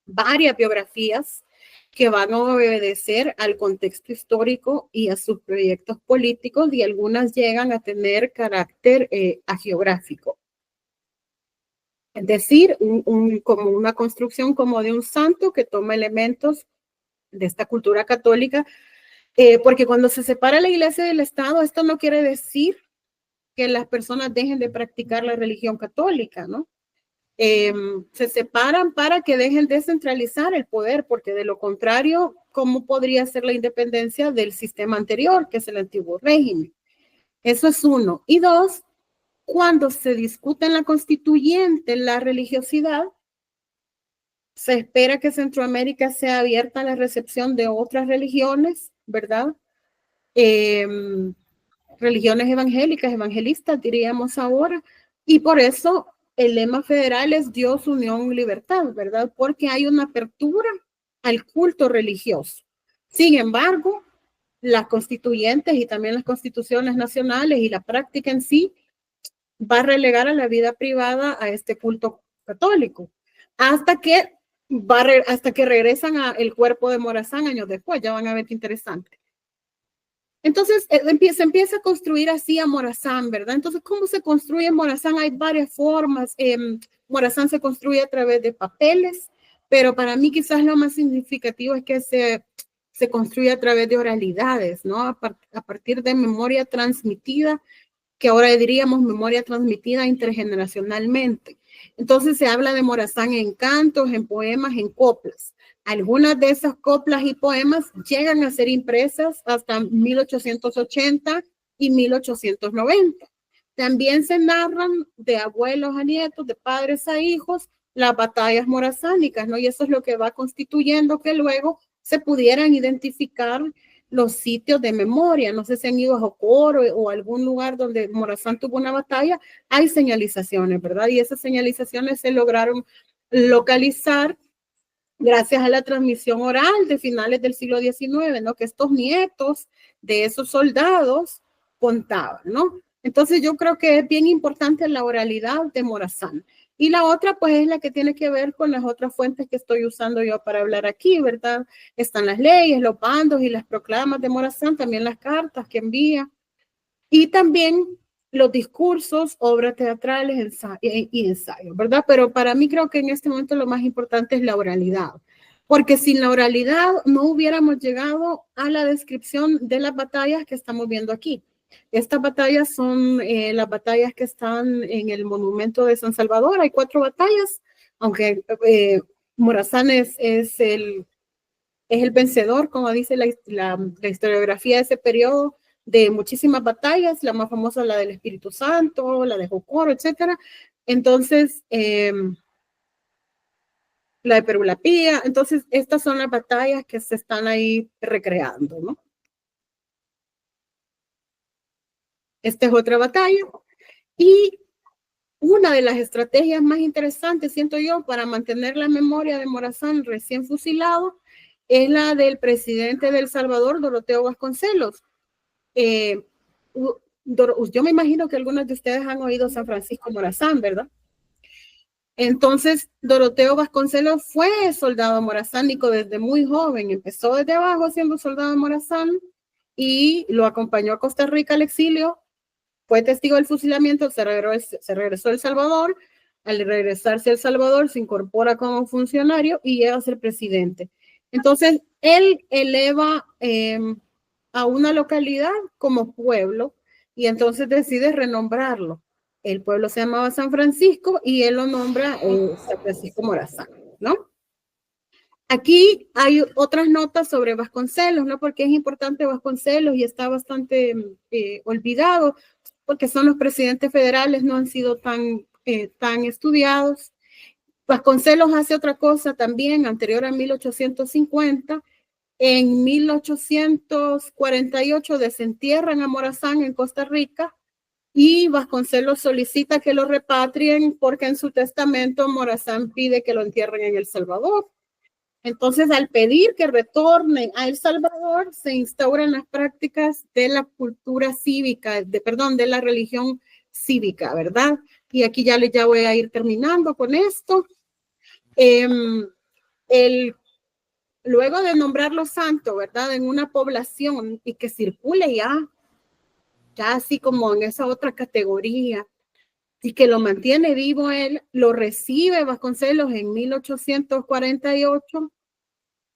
varias biografías que van a obedecer al contexto histórico y a sus proyectos políticos, y algunas llegan a tener carácter hagiográfico. Es decir, como una construcción como de un santo que toma elementos de esta cultura católica, porque cuando se separa la iglesia del Estado, esto no quiere decir que las personas dejen de practicar la religión católica, ¿no? Se separan para que dejen de centralizar el poder, porque de lo contrario, ¿cómo podría ser la independencia del sistema anterior, que es el antiguo régimen? Eso es uno. Y dos, cuando se discute en la constituyente la religiosidad, se espera que Centroamérica sea abierta a la recepción de otras religiones, ¿verdad? Religiones evangélicas, evangelistas, diríamos ahora, y por eso el lema federal es Dios, unión, libertad, ¿verdad? Porque hay una apertura al culto religioso. Sin embargo, las constituyentes y también las constituciones nacionales y la práctica en sí va a relegar a la vida privada a este culto católico, hasta que regresan al cuerpo de Morazán años después. Ya van a ver qué interesante. Entonces, se empieza a construir así a Morazán, ¿verdad? Entonces, ¿cómo se construye Morazán? Hay varias formas. Morazán se construye a través de papeles, pero para mí quizás lo más significativo es que se construye a través de oralidades, ¿no? A partir de memoria transmitida, que ahora diríamos memoria transmitida intergeneracionalmente. Entonces, se habla de Morazán en cantos, en poemas, en coplas. Algunas de esas coplas y poemas llegan a ser impresas hasta 1880 y 1890. También se narran de abuelos a nietos, de padres a hijos, las batallas morazánicas, ¿no? Y eso es lo que va constituyendo que luego se pudieran identificar los sitios de memoria. No sé si han ido a Jocoro o algún lugar donde Morazán tuvo una batalla, hay señalizaciones, ¿verdad? Y esas señalizaciones se lograron localizar gracias a la transmisión oral de finales del siglo XIX, ¿no? Que estos nietos de esos soldados contaban, ¿no? Entonces yo creo que es bien importante la oralidad de Morazán. Y la otra, pues, es la que tiene que ver con las otras fuentes que estoy usando yo para hablar aquí, ¿verdad? Están las leyes, los bandos y las proclamas de Morazán, también las cartas que envía, y también los discursos, obras teatrales y ensayos, ¿verdad? Pero para mí creo que en este momento lo más importante es la oralidad, porque sin la oralidad no hubiéramos llegado a la descripción de las batallas que estamos viendo aquí. Estas batallas son las batallas que están en el monumento de San Salvador. Hay 4 batallas, aunque Morazán es el vencedor, como dice la historiografía de ese periodo, de muchísimas batallas, la más famosa la del Espíritu Santo, la de Jocoro, etcétera. Entonces, la de Perulapía. Entonces, estas son las batallas que se están ahí recreando, ¿no? Esta es otra batalla. Y una de las estrategias más interesantes, siento yo, para mantener la memoria de Morazán recién fusilado, es la del presidente de El Salvador, Doroteo Vasconcelos. Yo me imagino que algunos de ustedes han oído San Francisco Morazán, ¿verdad? Entonces, Doroteo Vasconcelos fue soldado morazánico desde muy joven. Empezó desde abajo siendo soldado morazán y lo acompañó a Costa Rica al exilio, fue testigo del fusilamiento, se regresó a El Salvador. Al regresarse a El Salvador se incorpora como funcionario y llega a ser presidente. Entonces, él eleva a una localidad como pueblo y entonces decide renombrarlo. El pueblo se llamaba San Francisco y él lo nombra San Francisco Morazán, ¿no? Aquí hay otras notas sobre Vasconcelos, ¿no? Porque es importante Vasconcelos y está bastante olvidado, porque son los presidentes federales, no han sido tan estudiados. Vasconcelos hace otra cosa también, anterior a 1850. En 1848 desentierran a Morazán en Costa Rica y Vasconcelos solicita que lo repatrien porque en su testamento Morazán pide que lo entierren en El Salvador. Entonces, al pedir que retornen a El Salvador, se instauran las prácticas de la cultura cívica, de la religión cívica, ¿verdad? Y aquí ya voy a ir terminando con esto. Luego de nombrarlo santo, ¿verdad? En una población y que circule ya así como en esa otra categoría, y que lo mantiene vivo él, lo recibe Vasconcelos en 1848.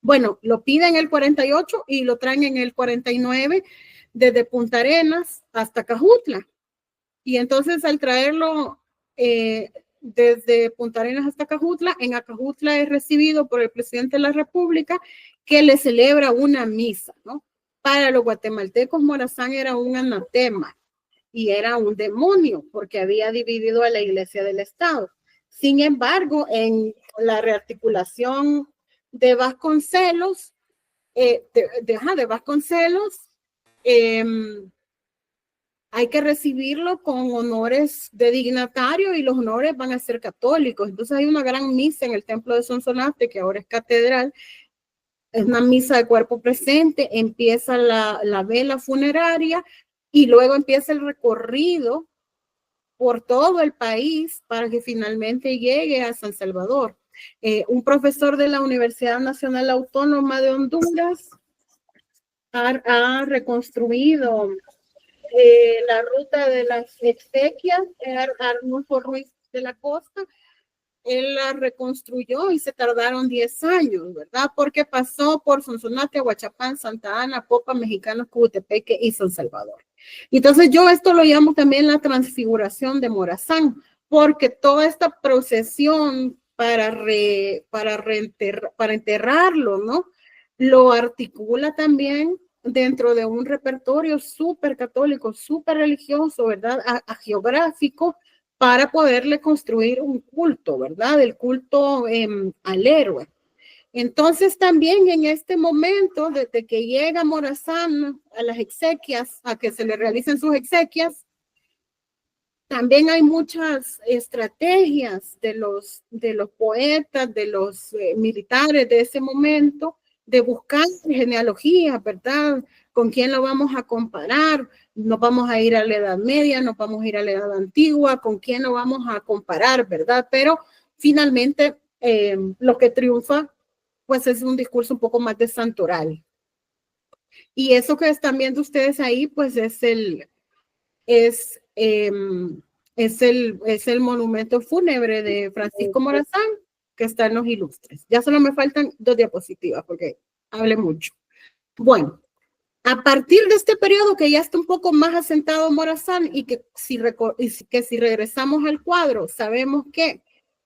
Bueno, lo pide en el 48 y lo traen en el 49 desde Punta Arenas hasta Acajutla. Y entonces al traerlo desde Punta Arenas hasta Acajutla, en Acajutla es recibido por el presidente de la República, que le celebra una misa, ¿no? Para los guatemaltecos, Morazán era un anatema y era un demonio porque había dividido a la iglesia del Estado. Sin embargo, en la rearticulación de Vasconcelos, hay que recibirlo con honores de dignatario y los honores van a ser católicos. Entonces hay una gran misa en el templo de Sonsonate, que ahora es catedral. Es una misa de cuerpo presente, empieza la vela funeraria y luego empieza el recorrido por todo el país para que finalmente llegue a San Salvador. Un profesor de la Universidad Nacional Autónoma de Honduras ha reconstruido la ruta de las exequias, Arnulfo Ruiz de la Costa. Él la reconstruyó y se tardaron 10 años, ¿verdad? Porque pasó por Sonsonate, Aguachapán, Santa Ana, Popa, Mexicanos, Cojutepeque y San Salvador. Entonces yo esto lo llamo también la transfiguración de Morazán, porque toda esta procesión para enterrarlo, ¿no? Lo articula también dentro de un repertorio súper católico, súper religioso, ¿verdad? Geográfico, para poderle construir un culto, ¿verdad? El culto al héroe. Entonces también en este momento, desde que llega Morazán a las exequias, a que se le realicen sus exequias, también hay muchas estrategias de los poetas, de los militares de ese momento, de buscar genealogías, ¿verdad? ¿Con quién lo vamos a comparar? Nos vamos a ir a la Edad Media, nos vamos a ir a la Edad Antigua, ¿con quién lo vamos a comparar, verdad? Pero finalmente lo que triunfa, pues es un discurso un poco más de santoral. Y eso que están viendo ustedes ahí, pues es el monumento fúnebre de Francisco Morazán, que está en los Ilustres. Ya solo me faltan 2 diapositivas porque hablé mucho. Bueno, a partir de este periodo que ya está un poco más asentado Morazán y que si regresamos al cuadro, sabemos que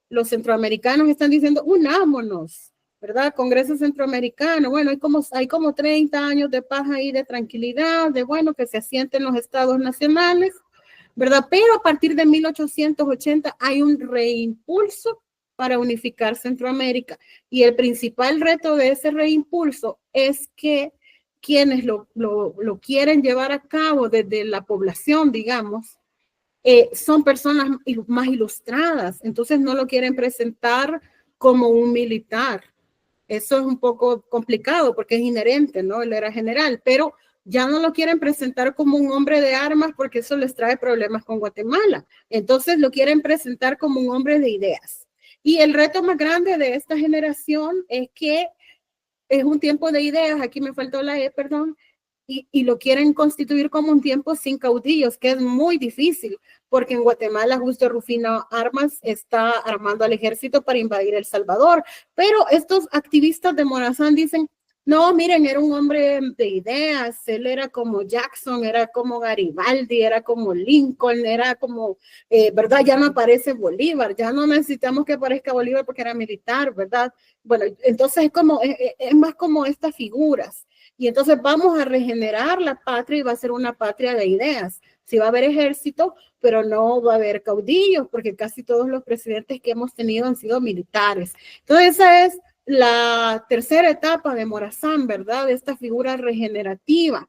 los centroamericanos están diciendo, unámonos, ¿verdad? Congreso Centroamericano, bueno, hay como 30 años de paz ahí, de tranquilidad, de bueno, que se asienten los estados nacionales, ¿verdad? Pero a partir de 1880 hay un reimpulso para unificar Centroamérica. Y el principal reto de ese reimpulso es que quienes lo quieren llevar a cabo desde la población, digamos, son personas más ilustradas, entonces no lo quieren presentar como un militar. Eso es un poco complicado porque es inherente, ¿no? Él era general, pero ya no lo quieren presentar como un hombre de armas porque eso les trae problemas con Guatemala. Entonces lo quieren presentar como un hombre de ideas. Y el reto más grande de esta generación es que es un tiempo de ideas, aquí me faltó la E, perdón, y lo quieren constituir como un tiempo sin caudillos, que es muy difícil, porque en Guatemala justo Rufino Armas está armando al ejército para invadir El Salvador, pero estos activistas de Morazán dicen, no, miren, era un hombre de ideas, él era como Jackson, era como Garibaldi, era como Lincoln, era como, ¿verdad? Ya no aparece Bolívar, ya no necesitamos que aparezca Bolívar porque era militar, ¿verdad? Bueno, entonces es más como estas figuras. Y entonces vamos a regenerar la patria y va a ser una patria de ideas. Sí va a haber ejército, pero no va a haber caudillos, porque casi todos los presidentes que hemos tenido han sido militares. Entonces esa es la tercera etapa de Morazán, ¿verdad? Esta figura regenerativa.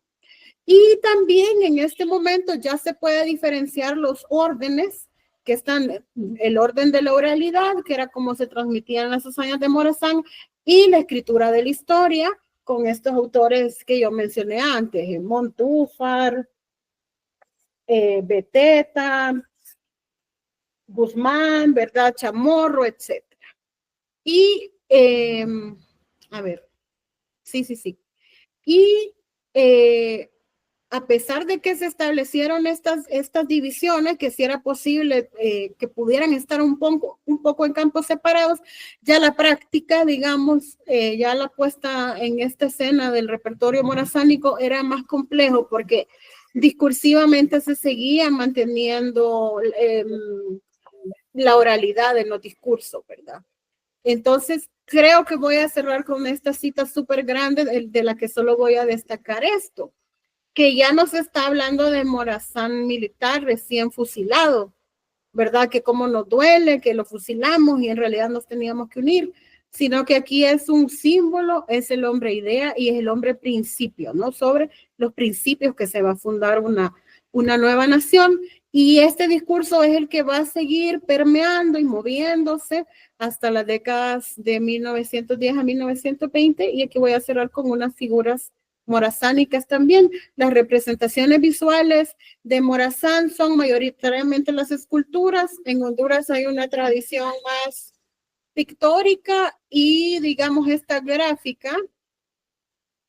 Y también en este momento ya se puede diferenciar los órdenes que están, el orden de la oralidad, que era como se transmitían las hazañas de Morazán, y la escritura de la historia, con estos autores que yo mencioné antes, Montúfar, Beteta, Guzmán, ¿verdad? Chamorro, etc. Y, a ver, sí. Y a pesar de que se establecieron estas divisiones, que si era posible que pudieran estar un poco en campos separados, ya la práctica, digamos, ya la puesta en esta escena del repertorio morazánico era más complejo porque discursivamente se seguía manteniendo la oralidad en los discursos, ¿verdad? Entonces, creo que voy a cerrar con esta cita súper grande de la que solo voy a destacar esto, que ya no se está hablando de Morazán militar recién fusilado, ¿verdad? Que cómo nos duele, que lo fusilamos y en realidad nos teníamos que unir, sino que aquí es un símbolo, es el hombre idea y es el hombre principio, ¿no? Sobre los principios que se va a fundar una nueva nación. Y este discurso es el que va a seguir permeando y moviéndose hasta las décadas de 1910 a 1920. Y aquí voy a cerrar con unas figuras morazánicas también. Las representaciones visuales de Morazán son mayoritariamente las esculturas. En Honduras hay una tradición más pictórica y, digamos, esta gráfica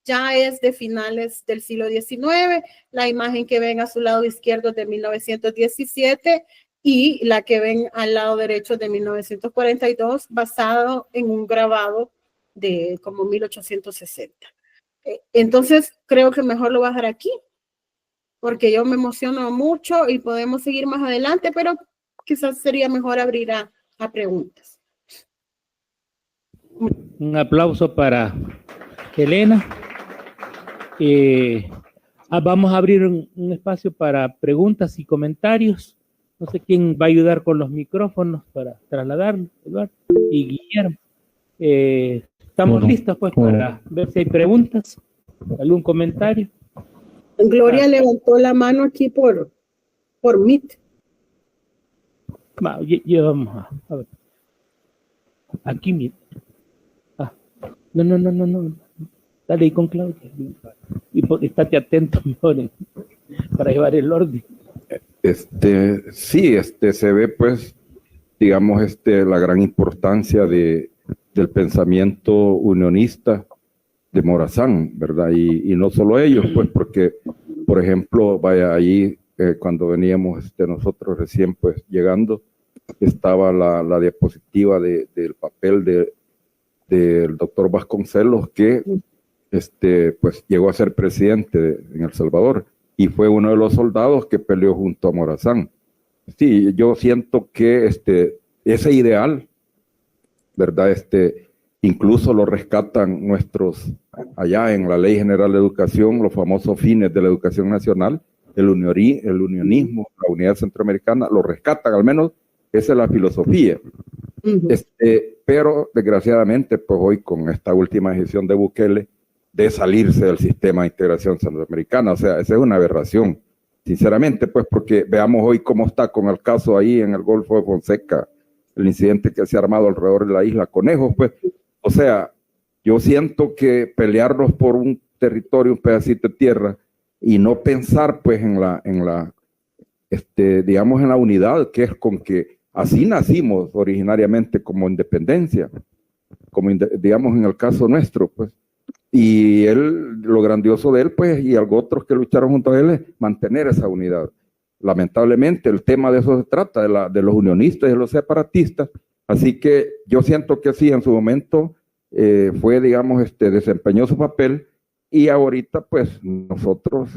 ya es de finales del siglo XIX. La imagen que ven a su lado izquierdo es de 1917 y la que ven al lado derecho de 1942, basado en un grabado de como 1860. Entonces, creo que mejor lo voy a dejar aquí, porque yo me emociono mucho y podemos seguir más adelante, pero quizás sería mejor abrir a preguntas. Un aplauso para Elena. Vamos a abrir un espacio para preguntas y comentarios. No sé quién va a ayudar con los micrófonos para trasladarlo, Eduardo y Guillermo. Estamos listos pues para ver si hay preguntas, algún comentario. Gloria levantó la mano aquí por Meet. Vamos a ver. Aquí Meet. No. Dale ahí con Claudia. Y estate atento mejor para llevar el orden. Sí, se ve pues, digamos, la gran importancia del pensamiento unionista de Morazán, ¿verdad? Y no solo ellos, pues, porque, por ejemplo, vaya, ahí cuando veníamos nosotros recién pues llegando, estaba la diapositiva del papel del doctor Vasconcelos, que pues llegó a ser presidente en El Salvador y fue uno de los soldados que peleó junto a Morazán. Sí, yo siento que ese ideal, ¿verdad? Incluso lo rescatan nuestros, allá en la Ley General de Educación, los famosos fines de la educación nacional, el unionismo, la unidad centroamericana, lo rescatan, al menos esa es la filosofía. Pero desgraciadamente, pues hoy con esta última decisión de Bukele de salirse del sistema de integración centroamericana, o sea, esa es una aberración, sinceramente, pues porque veamos hoy cómo está con el caso ahí en el Golfo de Fonseca, el incidente que se ha armado alrededor de la isla Conejos, pues, o sea, yo siento que pelearnos por un territorio, un pedacito de tierra, y no pensar, pues, digamos, en la unidad, que es con que así nacimos originariamente como independencia, como digamos en el caso nuestro, pues, Y él, lo grandioso de él, pues, y algo otros que lucharon junto a él, es mantener esa unidad. Lamentablemente, el tema de eso se trata, de los unionistas y de los separatistas. Así que yo siento que sí, en su momento fue, digamos, desempeñó su papel, y ahorita, pues, nosotros,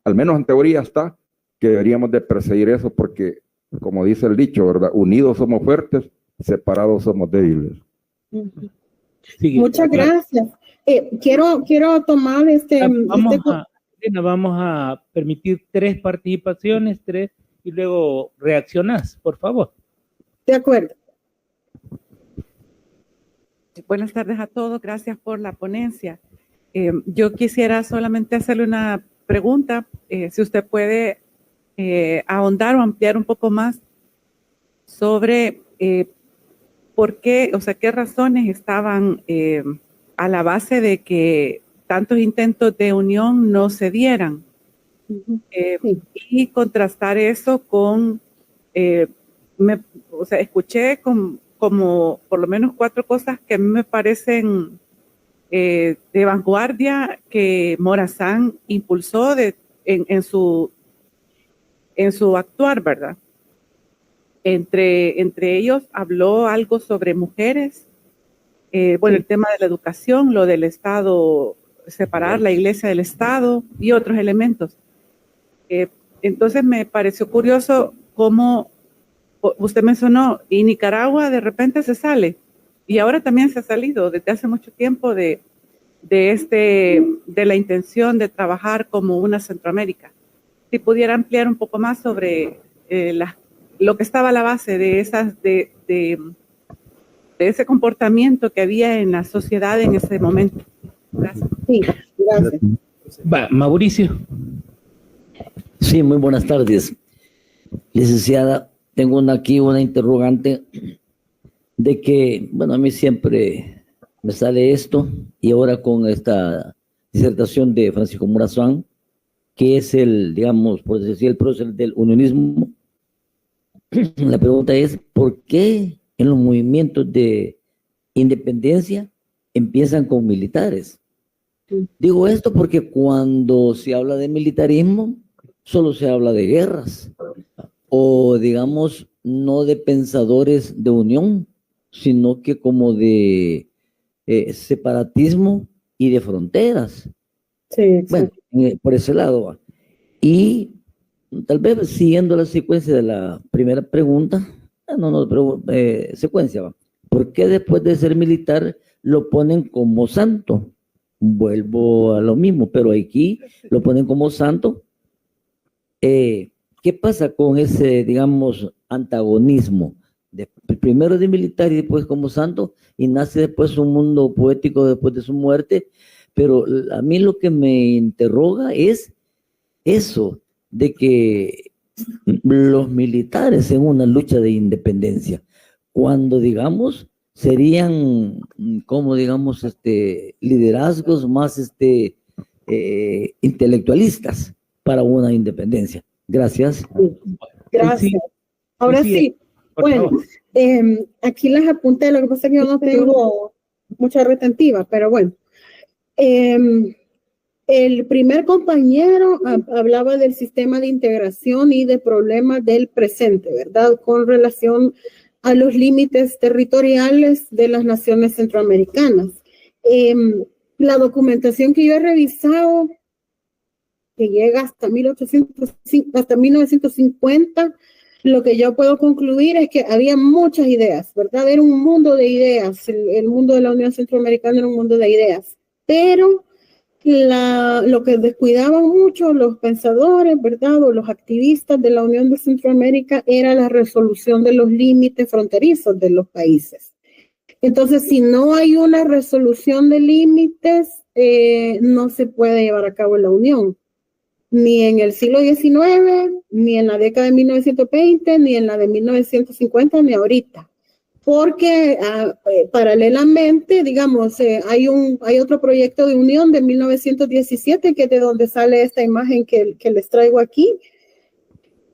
al menos en teoría está, que deberíamos de perseguir eso, porque, como dice el dicho, ¿verdad? Unidos somos fuertes, separados somos débiles. Sigue. Muchas gracias. Quiero tomar Vamos a permitir 3 participaciones, y luego reaccionás, por favor. De acuerdo. Buenas tardes a todos, gracias por la ponencia. Yo quisiera solamente hacerle una pregunta, si usted puede ahondar o ampliar un poco más sobre por qué, o sea, qué razones estaban a la base de que tantos intentos de unión no se dieran. Sí. Y contrastar eso con, o sea, escuché como por lo menos 4 cosas que a mí me parecen de vanguardia que Morazán impulsó en su actuar, ¿verdad? Entre ellos habló algo sobre mujeres, bueno, el tema de la educación, lo del Estado, separar la iglesia del Estado y otros elementos. Entonces me pareció curioso cómo usted mencionó, y Nicaragua de repente se sale, y ahora también se ha salido desde hace mucho tiempo de la intención de trabajar como una Centroamérica. Si pudiera ampliar un poco más sobre lo que estaba a la base de ese comportamiento que había en la sociedad en ese momento. Gracias. Sí, gracias. Va, Mauricio. Sí, muy buenas tardes. Licenciada, tengo aquí una interrogante de que, bueno, a mí siempre me sale esto, y ahora con esta disertación de Francisco Morazán, que es digamos, por decir, el prócer del unionismo. La pregunta es, ¿por qué en los movimientos de independencia empiezan con militares? Digo esto porque cuando se habla de militarismo, solo se habla de guerras, o digamos, no de pensadores de unión, sino que como de separatismo y de fronteras. Sí, bueno, por ese lado. Y tal vez siguiendo la secuencia de la primera pregunta, secuencia, ¿va? ¿Por qué después de ser militar lo ponen como santo? Vuelvo a lo mismo, pero aquí lo ponen como santo. ¿Qué pasa con ese, digamos, antagonismo? Primero de militar y después como santo, y nace después un mundo poético después de su muerte. Pero a mí lo que me interroga es eso, de que los militares en una lucha de independencia, cuando digamos serían como digamos liderazgos más intelectualistas para una independencia. Gracias. Gracias. Ahora sí, bueno, aquí las apunté, lo que pasa es que yo no tengo mucha retentiva, pero bueno. El primer compañero hablaba del sistema de integración y de problemas del presente, ¿verdad? Con relación a los límites territoriales de las naciones centroamericanas. La documentación que yo he revisado, que llega hasta 1950, lo que yo puedo concluir es que había muchas ideas, ¿verdad? Era un mundo de ideas, el mundo de la Unión Centroamericana era un mundo de ideas, pero lo que descuidaban mucho los pensadores, ¿verdad? O los activistas de la Unión de Centroamérica era la resolución de los límites fronterizos de los países. Entonces, si no hay una resolución de límites, no se puede llevar a cabo la Unión. Ni en el siglo XIX, ni en la década de 1920, ni en la de 1950, ni ahorita. Porque paralelamente, digamos, hay otro proyecto de unión de 1917, que es de donde sale esta imagen que les traigo aquí,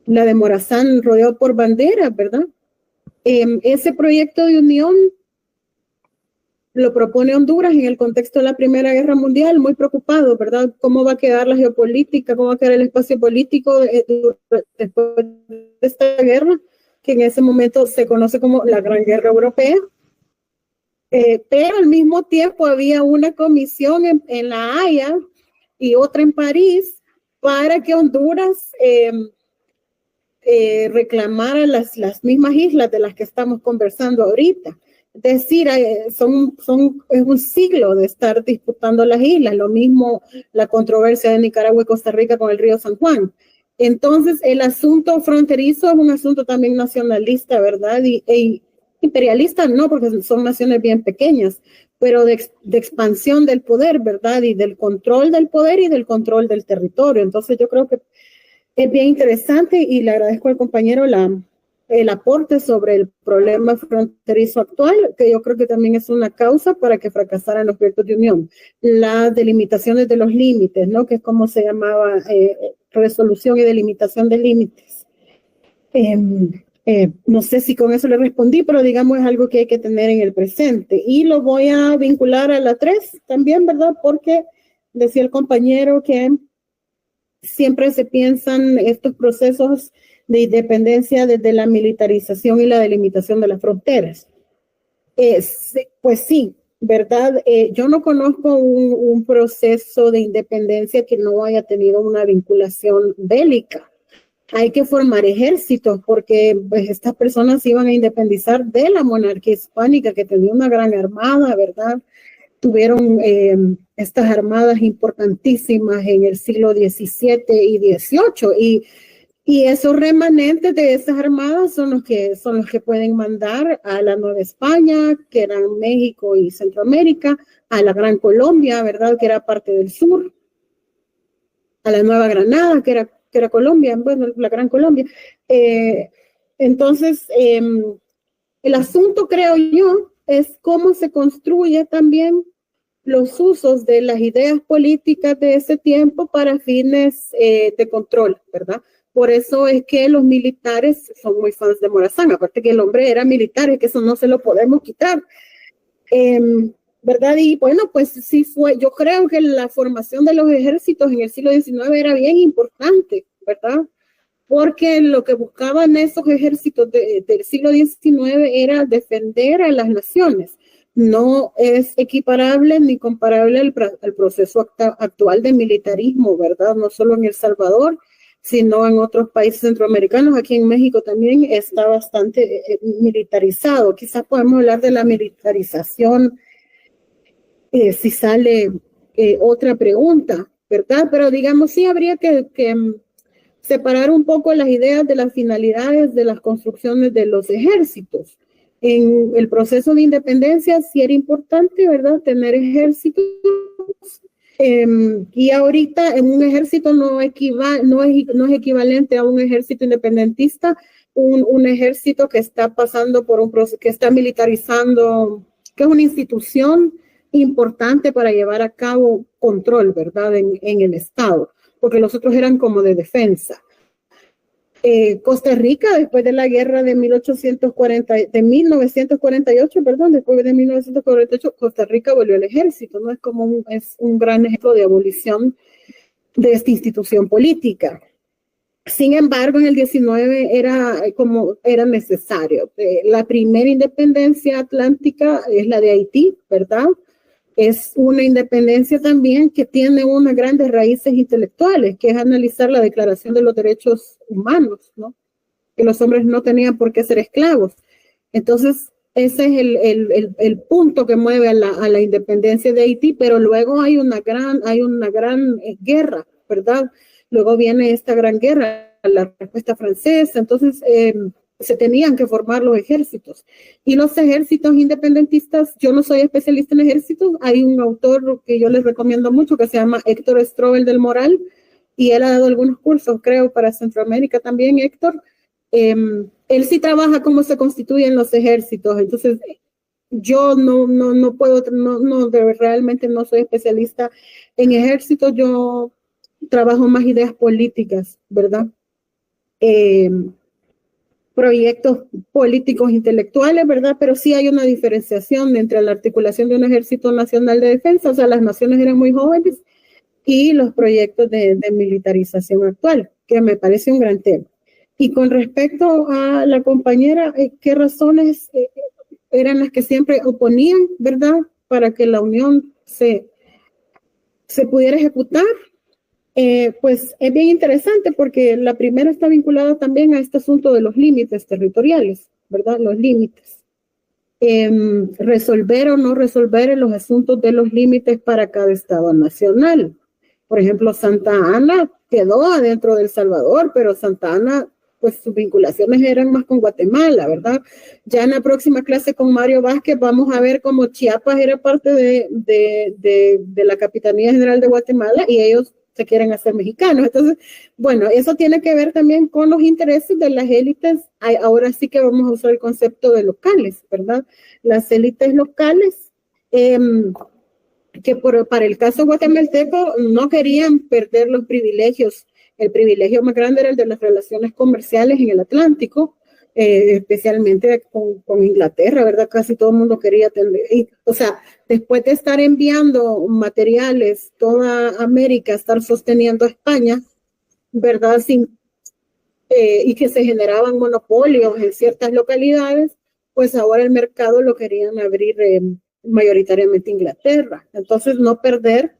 la de Morazán rodeado por banderas, ¿verdad? Ese proyecto de unión lo propone Honduras en el contexto de la Primera Guerra Mundial, muy preocupado, ¿verdad? ¿Cómo va a quedar la geopolítica? ¿Cómo va a quedar el espacio político después de esta guerra? Que en ese momento se conoce como la Gran Guerra Europea. Pero al mismo tiempo había una comisión en La Haya y otra en París para que Honduras reclamara las mismas islas de las que estamos conversando ahorita. Es decir, es un siglo de estar disputando las islas, lo mismo la controversia de Nicaragua y Costa Rica con el río San Juan. Entonces, el asunto fronterizo es un asunto también nacionalista, ¿verdad? Y imperialista no, porque son naciones bien pequeñas, pero de expansión del poder, ¿verdad? Y del control del poder y del control del territorio. Entonces, yo creo que es bien interesante y le agradezco al compañero el aporte sobre el problema fronterizo actual, que yo creo que también es una causa para que fracasaran los proyectos de unión. Las delimitaciones de los límites, ¿no? Que es como se llamaba, resolución y delimitación de límites. No sé si con eso le respondí, pero digamos es algo que hay que tener en el presente. Y lo voy a vincular a la 3 también, ¿verdad? Porque decía el compañero que siempre se piensan estos procesos de independencia desde la militarización y la delimitación de las fronteras. Pues sí, ¿verdad? Yo no conozco un proceso de independencia que no haya tenido una vinculación bélica. Hay que formar ejércitos porque pues, estas personas se iban a independizar de la monarquía hispánica que tenía una gran armada, ¿verdad? Tuvieron estas armadas importantísimas en el siglo XVII y XVIII y esos remanentes de esas armadas son los que pueden mandar a la Nueva España, que eran México y Centroamérica, a la Gran Colombia, ¿verdad? Que era parte del sur, a la Nueva Granada, que era Colombia, bueno, la Gran Colombia. Entonces, el asunto, creo yo, es cómo se construye también los usos de las ideas políticas de ese tiempo para fines de control, ¿verdad? Por eso es que los militares son muy fans de Morazán, aparte que el hombre era militar, es que eso no se lo podemos quitar, ¿verdad? Y bueno, pues sí fue, yo creo que la formación de los ejércitos en el siglo XIX era bien importante, ¿verdad? Porque lo que buscaban esos ejércitos del siglo XIX era defender a las naciones. No es equiparable ni comparable al proceso actual de militarismo, ¿verdad? No solo en El Salvador, sino en otros países centroamericanos. Aquí en México también está bastante militarizado. Quizás podemos hablar de la militarización si sale otra pregunta, ¿verdad? Pero digamos, sí habría que separar un poco las ideas de las finalidades de las construcciones de los ejércitos. En el proceso de independencia sí era importante, ¿verdad?, tener ejércitos. Y ahorita en un ejército no es equivalente a un ejército independentista, un ejército que está pasando por un proceso, que está militarizando, que es una institución importante para llevar a cabo control, ¿verdad?, en el Estado, porque los otros eran como de defensa. Costa Rica, después de la guerra de 1948, después de 1948, Costa Rica volvió al ejército, ¿no? Es un gran ejemplo de abolición de esta institución política. Sin embargo, en el 19 era necesario. La primera independencia atlántica es la de Haití, ¿verdad? Es una independencia también que tiene unas grandes raíces intelectuales, que es analizar la Declaración de los Derechos Humanos, ¿no? Que los hombres no tenían por qué ser esclavos. Entonces, ese es el punto que mueve a la independencia de Haití, pero luego hay una gran guerra, ¿verdad? Luego viene esta gran guerra, la respuesta francesa. Entonces, se tenían que formar los ejércitos. Y los ejércitos independentistas, yo no soy especialista en ejércitos, hay un autor que yo les recomiendo mucho que se llama Héctor Strobel del Moral, y él ha dado algunos cursos, creo, para Centroamérica también, Héctor. Él sí trabaja cómo se constituyen los ejércitos, entonces yo no puedo, realmente no soy especialista en ejércitos, yo trabajo más ideas políticas, ¿verdad? proyectos políticos intelectuales, ¿verdad? Pero sí hay una diferenciación entre la articulación de un ejército nacional de defensa, o sea, las naciones eran muy jóvenes, y los proyectos de militarización actual, que me parece un gran tema. Y con respecto a la compañera, ¿qué razones eran las que siempre oponían, ¿verdad? Para que la unión se pudiera ejecutar. Pues es bien interesante porque la primera está vinculada también a este asunto de los límites territoriales, ¿verdad? Los límites. Resolver o no resolver los asuntos de los límites para cada estado nacional. Por ejemplo, Santa Ana quedó adentro de El Salvador, pero Santa Ana, pues sus vinculaciones eran más con Guatemala, ¿verdad? Ya en la próxima clase con Mario Vázquez vamos a ver cómo Chiapas era parte de la Capitanía General de Guatemala y ellos se quieren hacer mexicanos. Entonces, bueno, eso tiene que ver también con los intereses de las élites. Ahora sí que vamos a usar el concepto de locales, ¿verdad? Las élites locales, que para el caso guatemalteco no querían perder los privilegios. El privilegio más grande era el de las relaciones comerciales en el Atlántico, especialmente con Inglaterra, ¿verdad? Casi todo el mundo quería tener, o sea, después de estar enviando materiales toda América, estar sosteniendo a España, ¿verdad? Y que se generaban monopolios en ciertas localidades, pues ahora el mercado lo querían abrir mayoritariamente Inglaterra. Entonces, no perder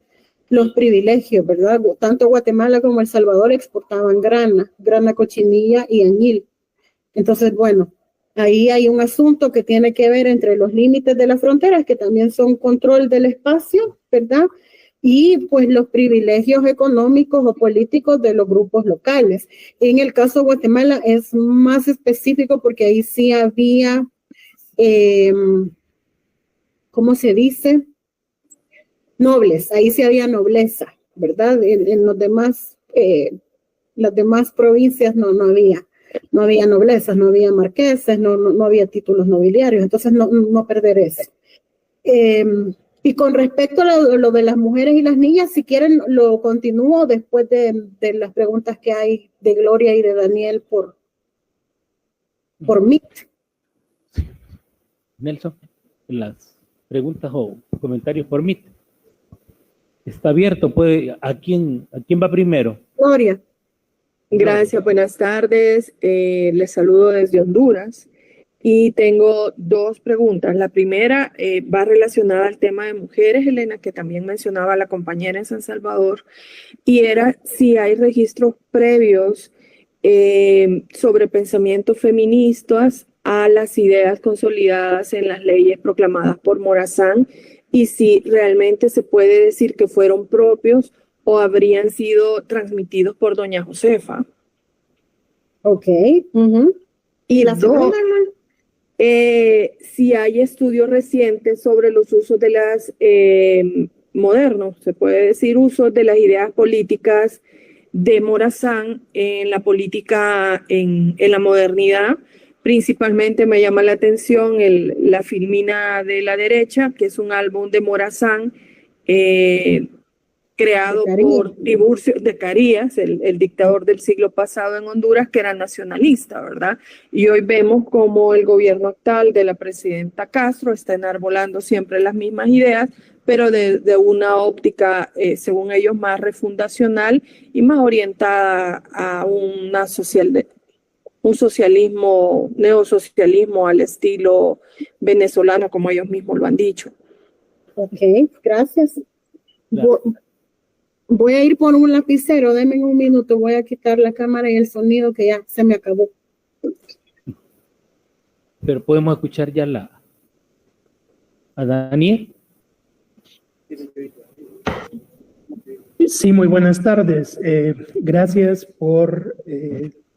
los privilegios, ¿verdad? Tanto Guatemala como El Salvador exportaban grana cochinilla y añil. Entonces, bueno, ahí hay un asunto que tiene que ver entre los límites de las fronteras, que también son control del espacio, ¿verdad? Y pues los privilegios económicos o políticos de los grupos locales. En el caso de Guatemala es más específico porque ahí sí había, ¿cómo se dice? Nobles, ahí sí había nobleza, ¿verdad? En los demás, las demás provincias no había. No había noblezas, no había marqueses, no había títulos nobiliarios, entonces no perder eso. Y con respecto a lo de las mujeres y las niñas, si quieren lo continúo después de las preguntas que hay de Gloria y de Daniel por Meet. Nelson, las preguntas o comentarios por Meet. Está abierto, ¿a quién va primero? Gloria. Gracias, buenas tardes. Les saludo desde Honduras y tengo dos preguntas. La primera va relacionada al tema de mujeres, Elena, que también mencionaba la compañera en San Salvador, y era si hay registros previos sobre pensamientos feministas a las ideas consolidadas en las leyes proclamadas por Morazán y si realmente se puede decir que fueron propios o habrían sido transmitidos por doña Josefa. Ok. Y la segunda, si hay estudios recientes sobre los usos de las modernos, se puede decir, usos de las ideas políticas de Morazán en la política en la modernidad. Principalmente me llama la atención La Filmina de la Derecha, que es un álbum de Morazán, creado por Tiburcio de Carías, el dictador del siglo pasado en Honduras, que era nacionalista, ¿verdad? Y hoy vemos como el gobierno actual de la presidenta Castro está enarbolando siempre las mismas ideas, pero de una óptica, según ellos, más refundacional y más orientada a un socialismo, neosocialismo al estilo venezolano, como ellos mismos lo han dicho. Ok, gracias. Voy a ir por un lapicero, denme un minuto, voy a quitar la cámara y el sonido que ya se me acabó. Pero podemos escuchar ya a Daniel. Sí, muy buenas tardes. Gracias por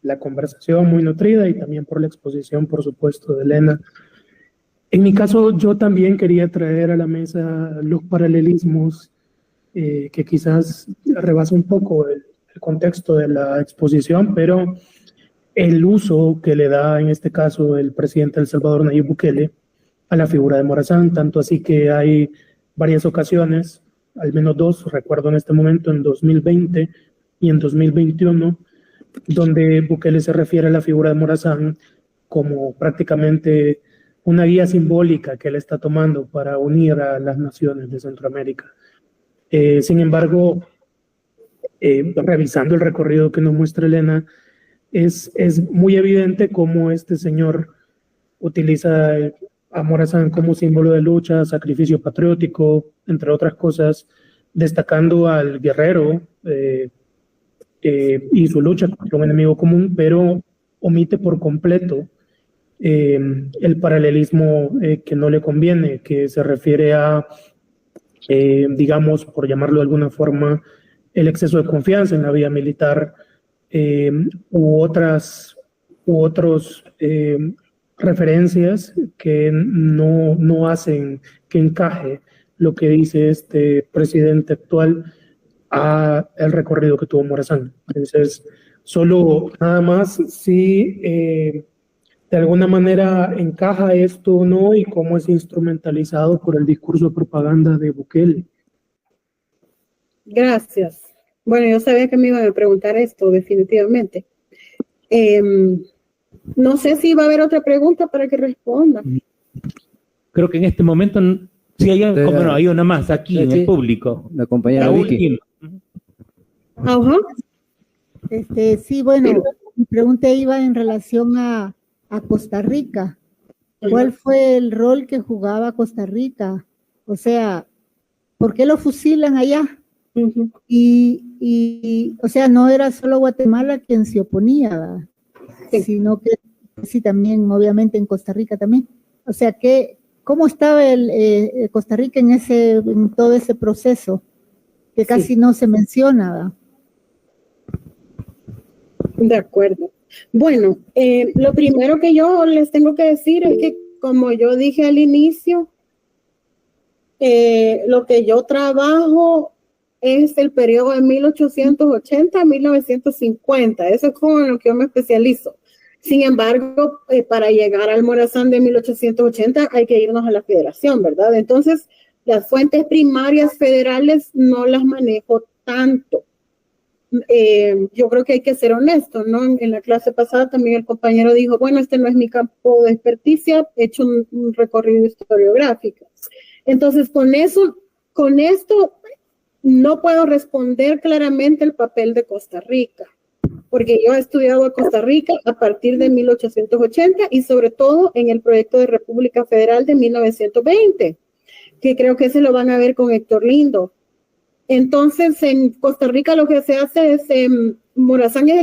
la conversación muy nutrida y también por la exposición, por supuesto, de Elena. En mi caso, yo también quería traer a la mesa los paralelismos que quizás rebasa un poco el contexto de la exposición, pero el uso que le da en este caso el presidente de El Salvador, Nayib Bukele, a la figura de Morazán, tanto así que hay varias ocasiones, al menos dos, recuerdo en este momento, en 2020 y en 2021, donde Bukele se refiere a la figura de Morazán como prácticamente una guía simbólica que él está tomando para unir a las naciones de Centroamérica. Sin embargo, revisando el recorrido que nos muestra Elena, es muy evidente cómo este señor utiliza a Morazán como símbolo de lucha, sacrificio patriótico, entre otras cosas, destacando al guerrero y su lucha contra un enemigo común, pero omite por completo el paralelismo que no le conviene, que se refiere a, digamos, por llamarlo de alguna forma, el exceso de confianza en la vía militar u otros referencias que no hacen que encaje lo que dice este presidente actual a el recorrido que tuvo Morazán. Entonces, solo nada más si de alguna manera encaja esto o no y cómo es instrumentalizado por el discurso de propaganda de Bukele. Gracias. Bueno, yo sabía que me iban a preguntar esto, definitivamente. No sé si va a haber otra pregunta para que responda. Creo que en este momento sí hay una más aquí en el público. La compañera Vicky. Ajá. Sí, bueno, mi pregunta iba en relación a Costa Rica. ¿Cuál fue el rol que jugaba Costa Rica? O sea, ¿por qué lo fusilan allá? Uh-huh. Y, o sea, no era solo Guatemala quien se oponía, ¿verdad? Sí. Sino que sí, también, obviamente, en Costa Rica también. O sea, ¿cómo estaba Costa Rica en todo ese proceso? Que casi no se menciona, ¿verdad? De acuerdo. Bueno, lo primero que yo les tengo que decir es que, como yo dije al inicio, lo que yo trabajo es el periodo de 1880 a 1950. Eso es con lo que yo me especializo. Sin embargo, para llegar al Morazán de 1880 hay que irnos a la federación, ¿verdad? Entonces, las fuentes primarias federales no las manejo tanto. Yo creo que hay que ser honesto, ¿no? En la clase pasada también el compañero dijo, bueno, este no es mi campo de experticia, he hecho un recorrido historiográfico. Entonces, con esto no puedo responder claramente el papel de Costa Rica, porque yo he estudiado a Costa Rica a partir de 1880 y sobre todo en el proyecto de República Federal de 1920, que creo que se lo van a ver con Héctor Lindo. Entonces, en Costa Rica lo que se hace es, Morazán es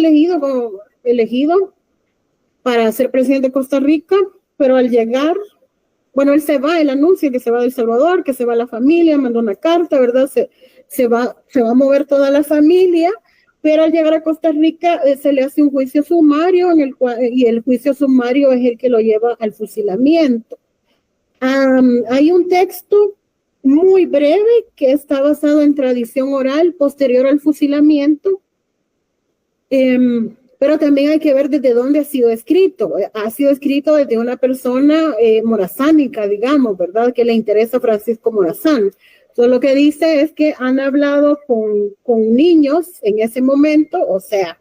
elegido para ser presidente de Costa Rica, pero al llegar, bueno, él anuncia que se va de El Salvador, que se va la familia, manda una carta, ¿verdad? Se va a mover toda la familia, pero al llegar a Costa Rica se le hace un juicio sumario, y el juicio sumario es el que lo lleva al fusilamiento. Hay un texto muy breve que está basado en tradición oral posterior al fusilamiento, pero también hay que ver desde dónde ha sido escrito. Ha sido escrito desde una persona morazánica, digamos, ¿verdad? Que le interesa a Francisco Morazán. Entonces, lo que dice es que han hablado con niños en ese momento, o sea,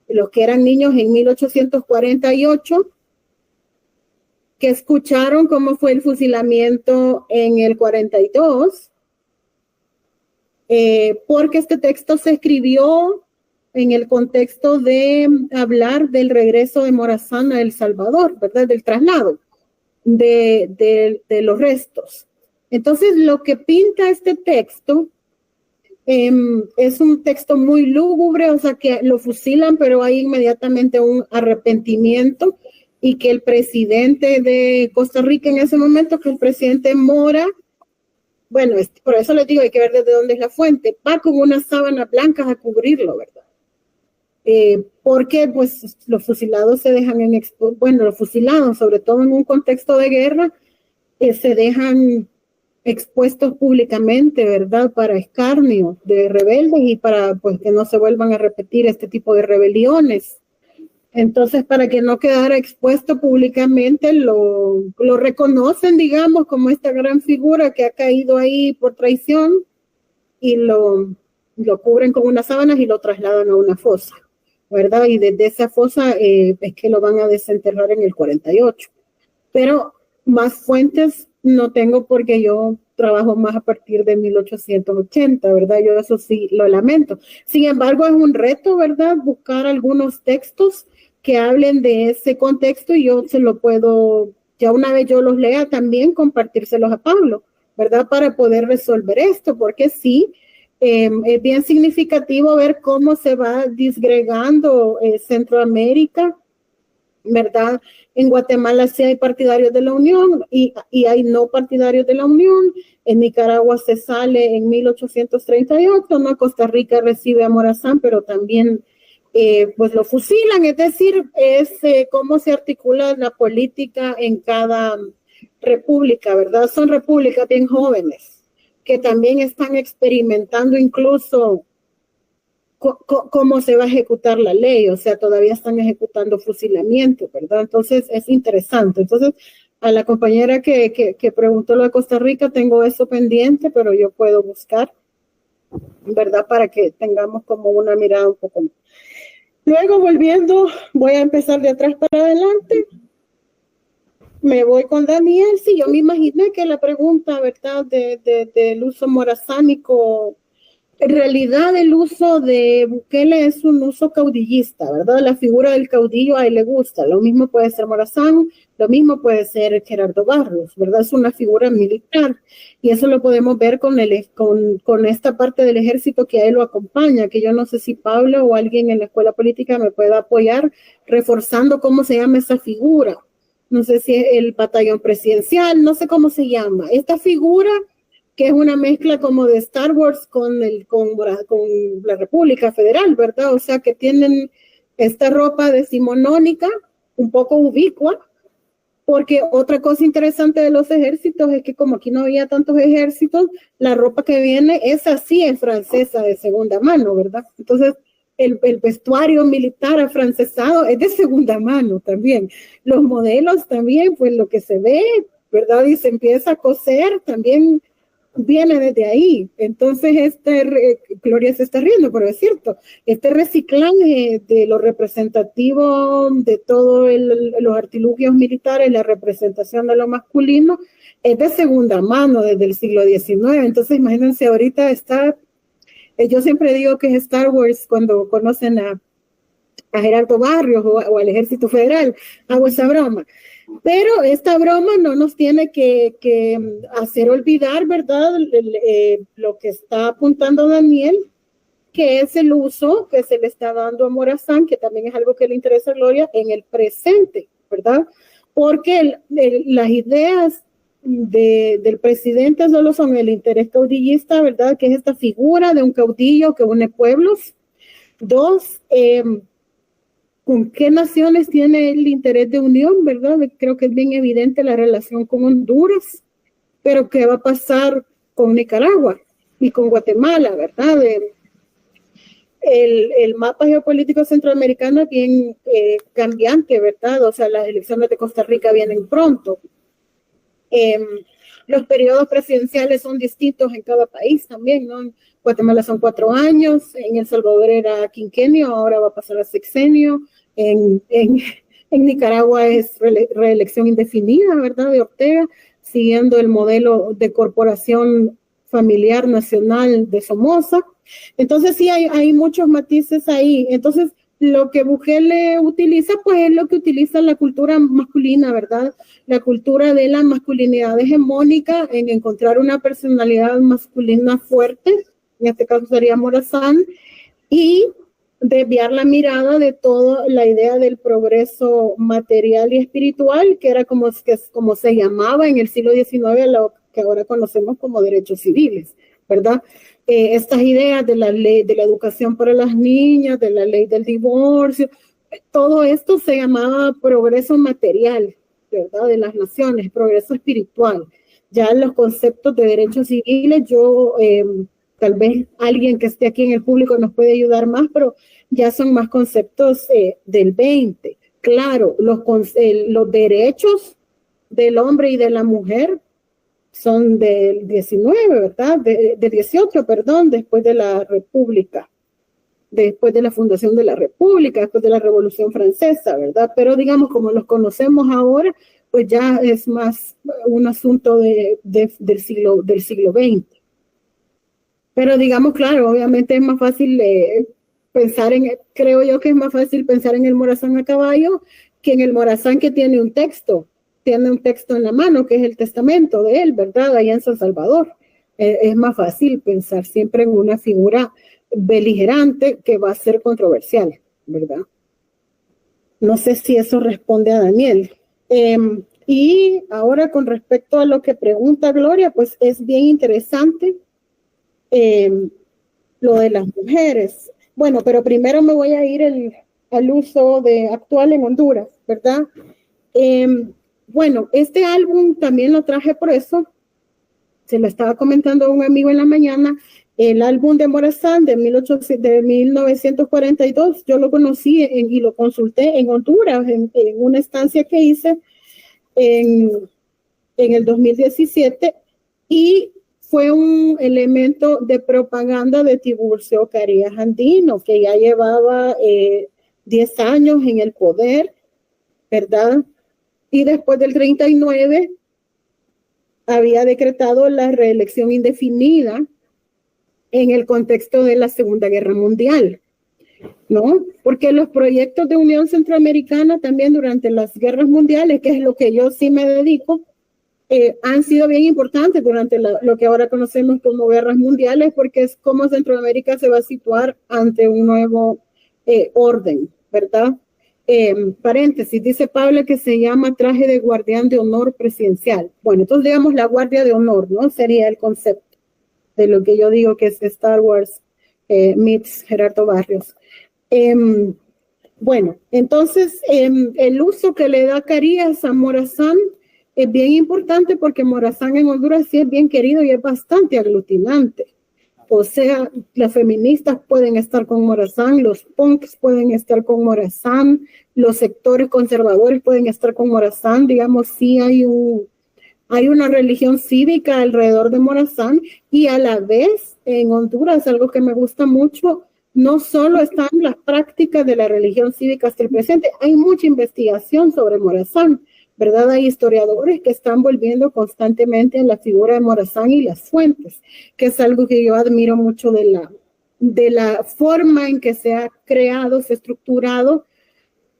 los que eran niños en 1848, que escucharon cómo fue el fusilamiento en el 42, porque este texto se escribió en el contexto de hablar del regreso de Morazán a El Salvador, ¿verdad? Del traslado de los restos. Entonces, lo que pinta este texto es un texto muy lúgubre, o sea, que lo fusilan, pero hay inmediatamente un arrepentimiento, y que el presidente de Costa Rica en ese momento, que el presidente Mora, bueno, por eso les digo, hay que ver desde dónde es la fuente, va con unas sábanas blancas a cubrirlo, ¿verdad? Porque pues los fusilados se dejan los fusilados, sobre todo en un contexto de guerra, se dejan expuestos públicamente, ¿verdad? Para escarnio de rebeldes y para pues que no se vuelvan a repetir este tipo de rebeliones. Entonces, para que no quedara expuesto públicamente, lo reconocen, digamos, como esta gran figura que ha caído ahí por traición, y lo cubren con unas sábanas y lo trasladan a una fosa. ¿verdad? Y desde esa fosa es que lo van a desenterrar en el 48. Pero más fuentes no tengo porque yo trabajo más a partir de 1880, ¿verdad? Yo eso sí lo lamento. Sin embargo, es un reto, ¿verdad? Buscar algunos textos que hablen de ese contexto y yo se lo puedo, ya una vez yo los lea también, compartírselos a Pablo, ¿verdad? Para poder resolver esto, porque sí, es bien significativo ver cómo se va disgregando Centroamérica, ¿verdad? En Guatemala sí hay partidarios de la Unión y hay no partidarios de la Unión. En Nicaragua se sale en 1838, ¿no? Costa Rica recibe a Morazán, pero también pues lo fusilan. Es decir, es cómo se articula la política en cada república, ¿verdad? Son repúblicas bien jóvenes que también están experimentando incluso cómo se va a ejecutar la ley, o sea, todavía están ejecutando fusilamiento, ¿verdad? Entonces, es interesante. Entonces, a la compañera que preguntó lo de Costa Rica, tengo eso pendiente, pero yo puedo buscar, ¿verdad? Para que tengamos como una mirada un poco más. Luego, volviendo, voy a empezar de atrás para adelante. Me voy con Daniel. Sí, yo me imaginé que la pregunta, ¿verdad? Del uso morazánico. En realidad el uso de Bukele es un uso caudillista, ¿verdad? La figura del caudillo a él le gusta. Lo mismo puede ser Morazán, lo mismo puede ser Gerardo Barrios, ¿verdad? Es una figura militar y eso lo podemos ver con esta parte del ejército que a él lo acompaña, que yo no sé si Pablo o alguien en la escuela política me pueda apoyar reforzando cómo se llama esa figura. No sé si es el batallón presidencial, no sé cómo se llama. Esta figura que es una mezcla como de Star Wars con la República Federal, ¿verdad? O sea, que tienen esta ropa decimonónica, un poco ubicua, porque otra cosa interesante de los ejércitos es que como aquí no había tantos ejércitos, la ropa que viene es así, es francesa de segunda mano, ¿verdad? Entonces, el vestuario militar afrancesado es de segunda mano también. Los modelos también, pues lo que se ve, ¿verdad? Y se empieza a coser también viene desde ahí. Entonces, Gloria se está riendo, pero es cierto, este reciclaje de lo representativo de todos los artilugios militares, la representación de lo masculino, es de segunda mano desde el siglo XIX. Entonces, imagínense, ahorita yo siempre digo que es Star Wars cuando conocen a Gerardo Barrios o al Ejército Federal, hago esa broma. Pero esta broma no nos tiene que hacer olvidar, ¿verdad? Lo que está apuntando Daniel, que es el uso que se le está dando a Morazán, que también es algo que le interesa a Gloria, en el presente, ¿verdad? Porque las ideas del presidente solo son el interés caudillista, ¿verdad? Que es esta figura de un caudillo que une pueblos. Dos, ¿con qué naciones tiene el interés de unión, verdad? Creo que es bien evidente la relación con Honduras, pero ¿qué va a pasar con Nicaragua y con Guatemala, verdad? El mapa geopolítico centroamericano es bien cambiante, ¿verdad? O sea, las elecciones de Costa Rica vienen pronto. Los periodos presidenciales son distintos en cada país también, ¿no? En Guatemala son 4 años, en El Salvador era quinquenio, ahora va a pasar a sexenio, en Nicaragua es reelección indefinida, ¿verdad? De Ortega, siguiendo el modelo de corporación familiar nacional de Somoza. Entonces sí hay muchos matices ahí. Entonces lo que Bukele utiliza, pues es lo que utiliza la cultura masculina, ¿verdad? La cultura de la masculinidad hegemónica en encontrar una personalidad masculina fuerte, en este caso sería Morazán, y desviar la mirada de toda la idea del progreso material y espiritual, que era como se llamaba en el siglo XIX, lo que ahora conocemos como derechos civiles, ¿verdad? Estas ideas de la ley de la educación para las niñas, de la ley del divorcio, todo esto se llamaba progreso material, ¿verdad? De las naciones, progreso espiritual. Ya los conceptos de derechos civiles, tal vez alguien que esté aquí en el público nos puede ayudar más, pero ya son más conceptos del 20. Claro, los derechos del hombre y de la mujer son del 19, ¿verdad? Del 18, perdón, después de la República, después de la fundación de la República, después de la Revolución Francesa, ¿verdad? Pero digamos, como los conocemos ahora, pues ya es más un asunto del siglo XX. Pero digamos, claro, obviamente es más fácil creo yo que es más fácil pensar en el Morazán a caballo que en el Morazán que tiene un texto en la mano, que es el testamento de él, ¿verdad? Allá en San Salvador. Es más fácil pensar siempre en una figura beligerante que va a ser controversial, ¿verdad? No sé si eso responde a Daniel. Y ahora con respecto a lo que pregunta Gloria, pues es bien interesante lo de las mujeres. Bueno, pero primero me voy a ir al uso actual en Honduras, ¿verdad? Bueno, este álbum también lo traje por eso, se lo estaba comentando a un amigo en la mañana, el álbum de Morazán de 1942, yo lo conocí y lo consulté en Honduras, en una estancia que hice en el 2017, y fue un elemento de propaganda de Tiburcio Carías Andino, que ya llevaba 10 años en el poder, ¿verdad? Y después del 39 había decretado la reelección indefinida en el contexto de la Segunda Guerra Mundial, ¿no? Porque los proyectos de Unión Centroamericana también durante las guerras mundiales, que es lo que yo sí me dedico, han sido bien importantes durante lo que ahora conocemos como guerras mundiales, porque es como Centroamérica se va a situar ante un nuevo orden, ¿verdad? Paréntesis, dice Pablo que se llama traje de guardián de honor presidencial. Bueno, entonces digamos la guardia de honor, ¿no? Sería el concepto de lo que yo digo que es Star Wars meets Gerardo Barrios. Bueno, entonces el uso que le da Carías a Morazán es bien importante porque Morazán en Honduras sí es bien querido y es bastante aglutinante. O sea, las feministas pueden estar con Morazán, los punks pueden estar con Morazán, los sectores conservadores pueden estar con Morazán. Digamos, sí hay una religión cívica alrededor de Morazán, y a la vez en Honduras, algo que me gusta mucho, no solo están las prácticas de la religión cívica hasta el presente, hay mucha investigación sobre Morazán, ¿verdad? Hay historiadores que están volviendo constantemente a la figura de Morazán y las fuentes, que es algo que yo admiro mucho de la forma en que se ha creado, se ha estructurado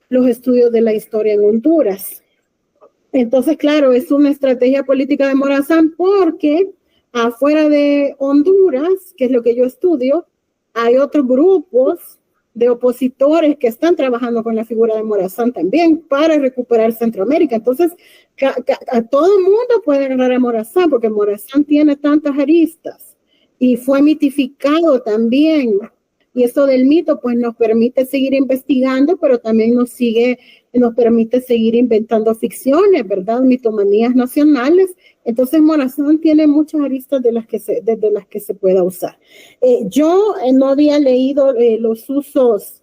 los estudios de la historia en Honduras. Entonces, claro, es una estrategia política de Morazán porque afuera de Honduras, que es lo que yo estudio, hay otros grupos de opositores que están trabajando con la figura de Morazán también para recuperar Centroamérica. Entonces, a todo el mundo puede agarrar a Morazán porque Morazán tiene tantas aristas y fue mitificado también. Y eso del mito pues nos permite seguir investigando, pero también nos permite seguir inventando ficciones, ¿verdad? Mitomanías nacionales. Entonces Morazán tiene muchas aristas desde las que se pueda usar. Yo no había leído los usos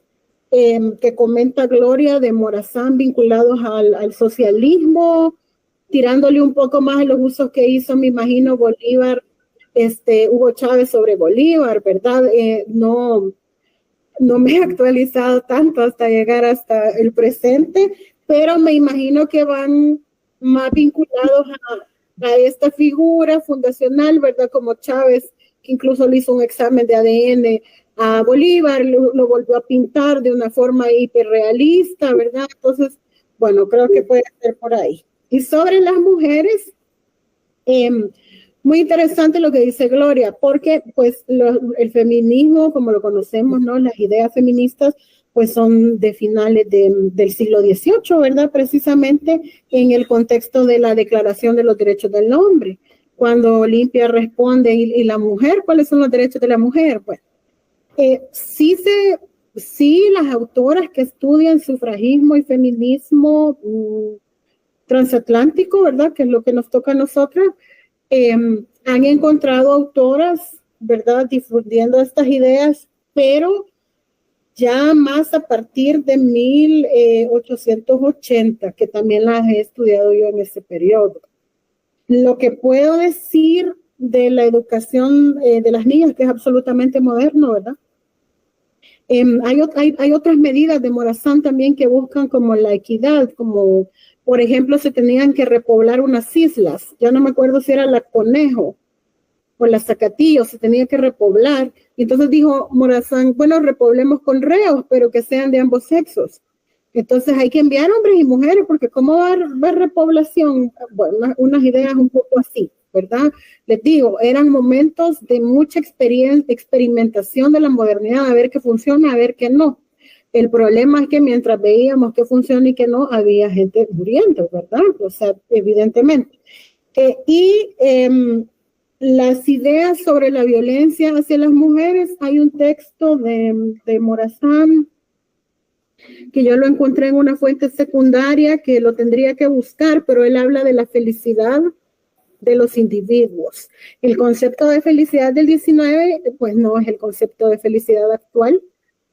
que comenta Gloria de Morazán vinculados al socialismo, tirándole un poco más a los usos que hizo, me imagino, Bolívar, Hugo Chávez sobre Bolívar, ¿verdad? No me he actualizado tanto hasta llegar hasta el presente, pero me imagino que van más vinculados a esta figura fundacional, ¿verdad? Como Chávez, que incluso le hizo un examen de ADN a Bolívar, lo volvió a pintar de una forma hiperrealista, ¿verdad? Entonces, bueno, creo que puede ser por ahí. Y sobre las mujeres, muy interesante lo que dice Gloria, porque pues el feminismo, como lo conocemos, ¿no? Las ideas feministas pues son de finales del siglo XVIII, ¿verdad? Precisamente en el contexto de la Declaración de los Derechos del Hombre. Cuando Olimpia responde, ¿y la mujer? ¿Cuáles son los derechos de la mujer? Pues sí, las autoras que estudian sufragismo y feminismo transatlántico, ¿verdad? Que es lo que nos toca a nosotros, han encontrado autoras, ¿verdad? Difundiendo estas ideas, pero ya más a partir de 1880, que también las he estudiado yo en ese periodo. Lo que puedo decir de la educación de las niñas, que es absolutamente moderno, ¿verdad? Hay otras medidas de Morazán también que buscan como la equidad, como por ejemplo se tenían que repoblar unas islas, ya no me acuerdo si era la Conejo o la Zacatillo, se tenía que repoblar. Y entonces dijo Morazán, bueno, repoblemos con reos, pero que sean de ambos sexos. Entonces hay que enviar hombres y mujeres, porque ¿cómo va a haber repoblación? Bueno, unas ideas un poco así, ¿verdad? Les digo, eran momentos de mucha experimentación de la modernidad, a ver qué funciona, a ver qué no. El problema es que mientras veíamos qué funciona y qué no, había gente muriendo, ¿verdad? O sea, evidentemente. Las ideas sobre la violencia hacia las mujeres, hay un texto de Morazán que yo lo encontré en una fuente secundaria que lo tendría que buscar, pero él habla de la felicidad de los individuos. El concepto de felicidad del 19, pues no es el concepto de felicidad actual,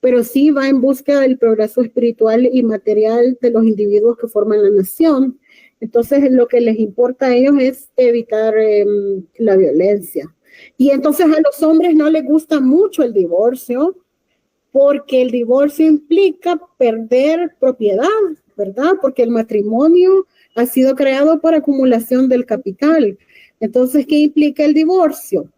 pero sí va en busca del progreso espiritual y material de los individuos que forman la nación. Entonces, lo que les importa a ellos es evitar la violencia. Y entonces a los hombres no les gusta mucho el divorcio, porque el divorcio implica perder propiedad, ¿verdad? Porque el matrimonio ha sido creado por acumulación del capital. Entonces, ¿qué implica el divorcio?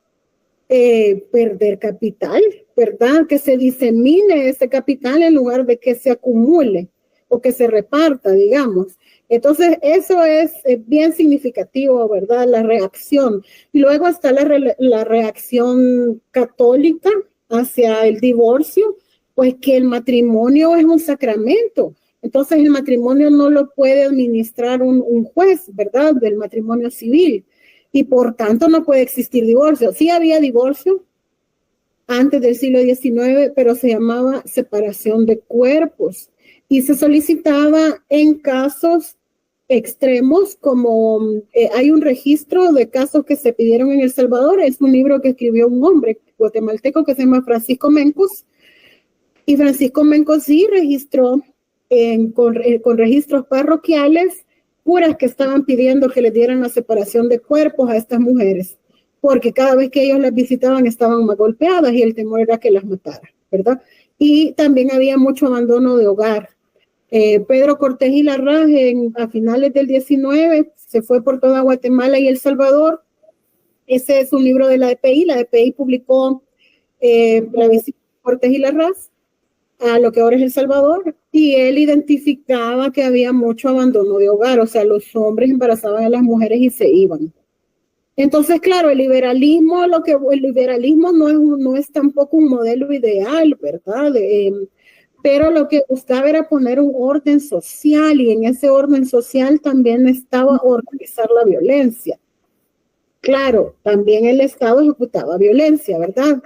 Perder capital, ¿verdad? Que se disemine ese capital en lugar de que se acumule o que se reparta, digamos. Entonces, eso es bien significativo, ¿verdad? La reacción. Y luego está la reacción católica hacia el divorcio, pues que el matrimonio es un sacramento. Entonces, el matrimonio no lo puede administrar un juez, ¿verdad? Del matrimonio civil. Y por tanto no puede existir divorcio. Sí había divorcio antes del siglo XIX, pero se llamaba separación de cuerpos y se solicitaba en casos extremos, como hay un registro de casos que se pidieron en El Salvador. Es un libro que escribió un hombre guatemalteco que se llama Francisco Mencos, y Francisco Mencos sí registró con registros parroquiales curas que estaban pidiendo que les dieran la separación de cuerpos a estas mujeres, porque cada vez que ellos las visitaban estaban más golpeadas y el temor era que las mataran, ¿verdad? Y también había mucho abandono de hogar. Pedro Cortés y Larraz a finales del 19 se fue por toda Guatemala y El Salvador. Ese es un libro de la EPI. La EPI publicó la visita de Cortés y Larraz a lo que ahora es El Salvador, y él identificaba que había mucho abandono de hogar, o sea, los hombres embarazaban a las mujeres y se iban. Entonces, claro, el liberalismo no es tampoco un modelo ideal, ¿verdad? Pero lo que buscaba era poner un orden social, y en ese orden social también estaba organizar la violencia. Claro, también el Estado ejecutaba violencia, ¿verdad?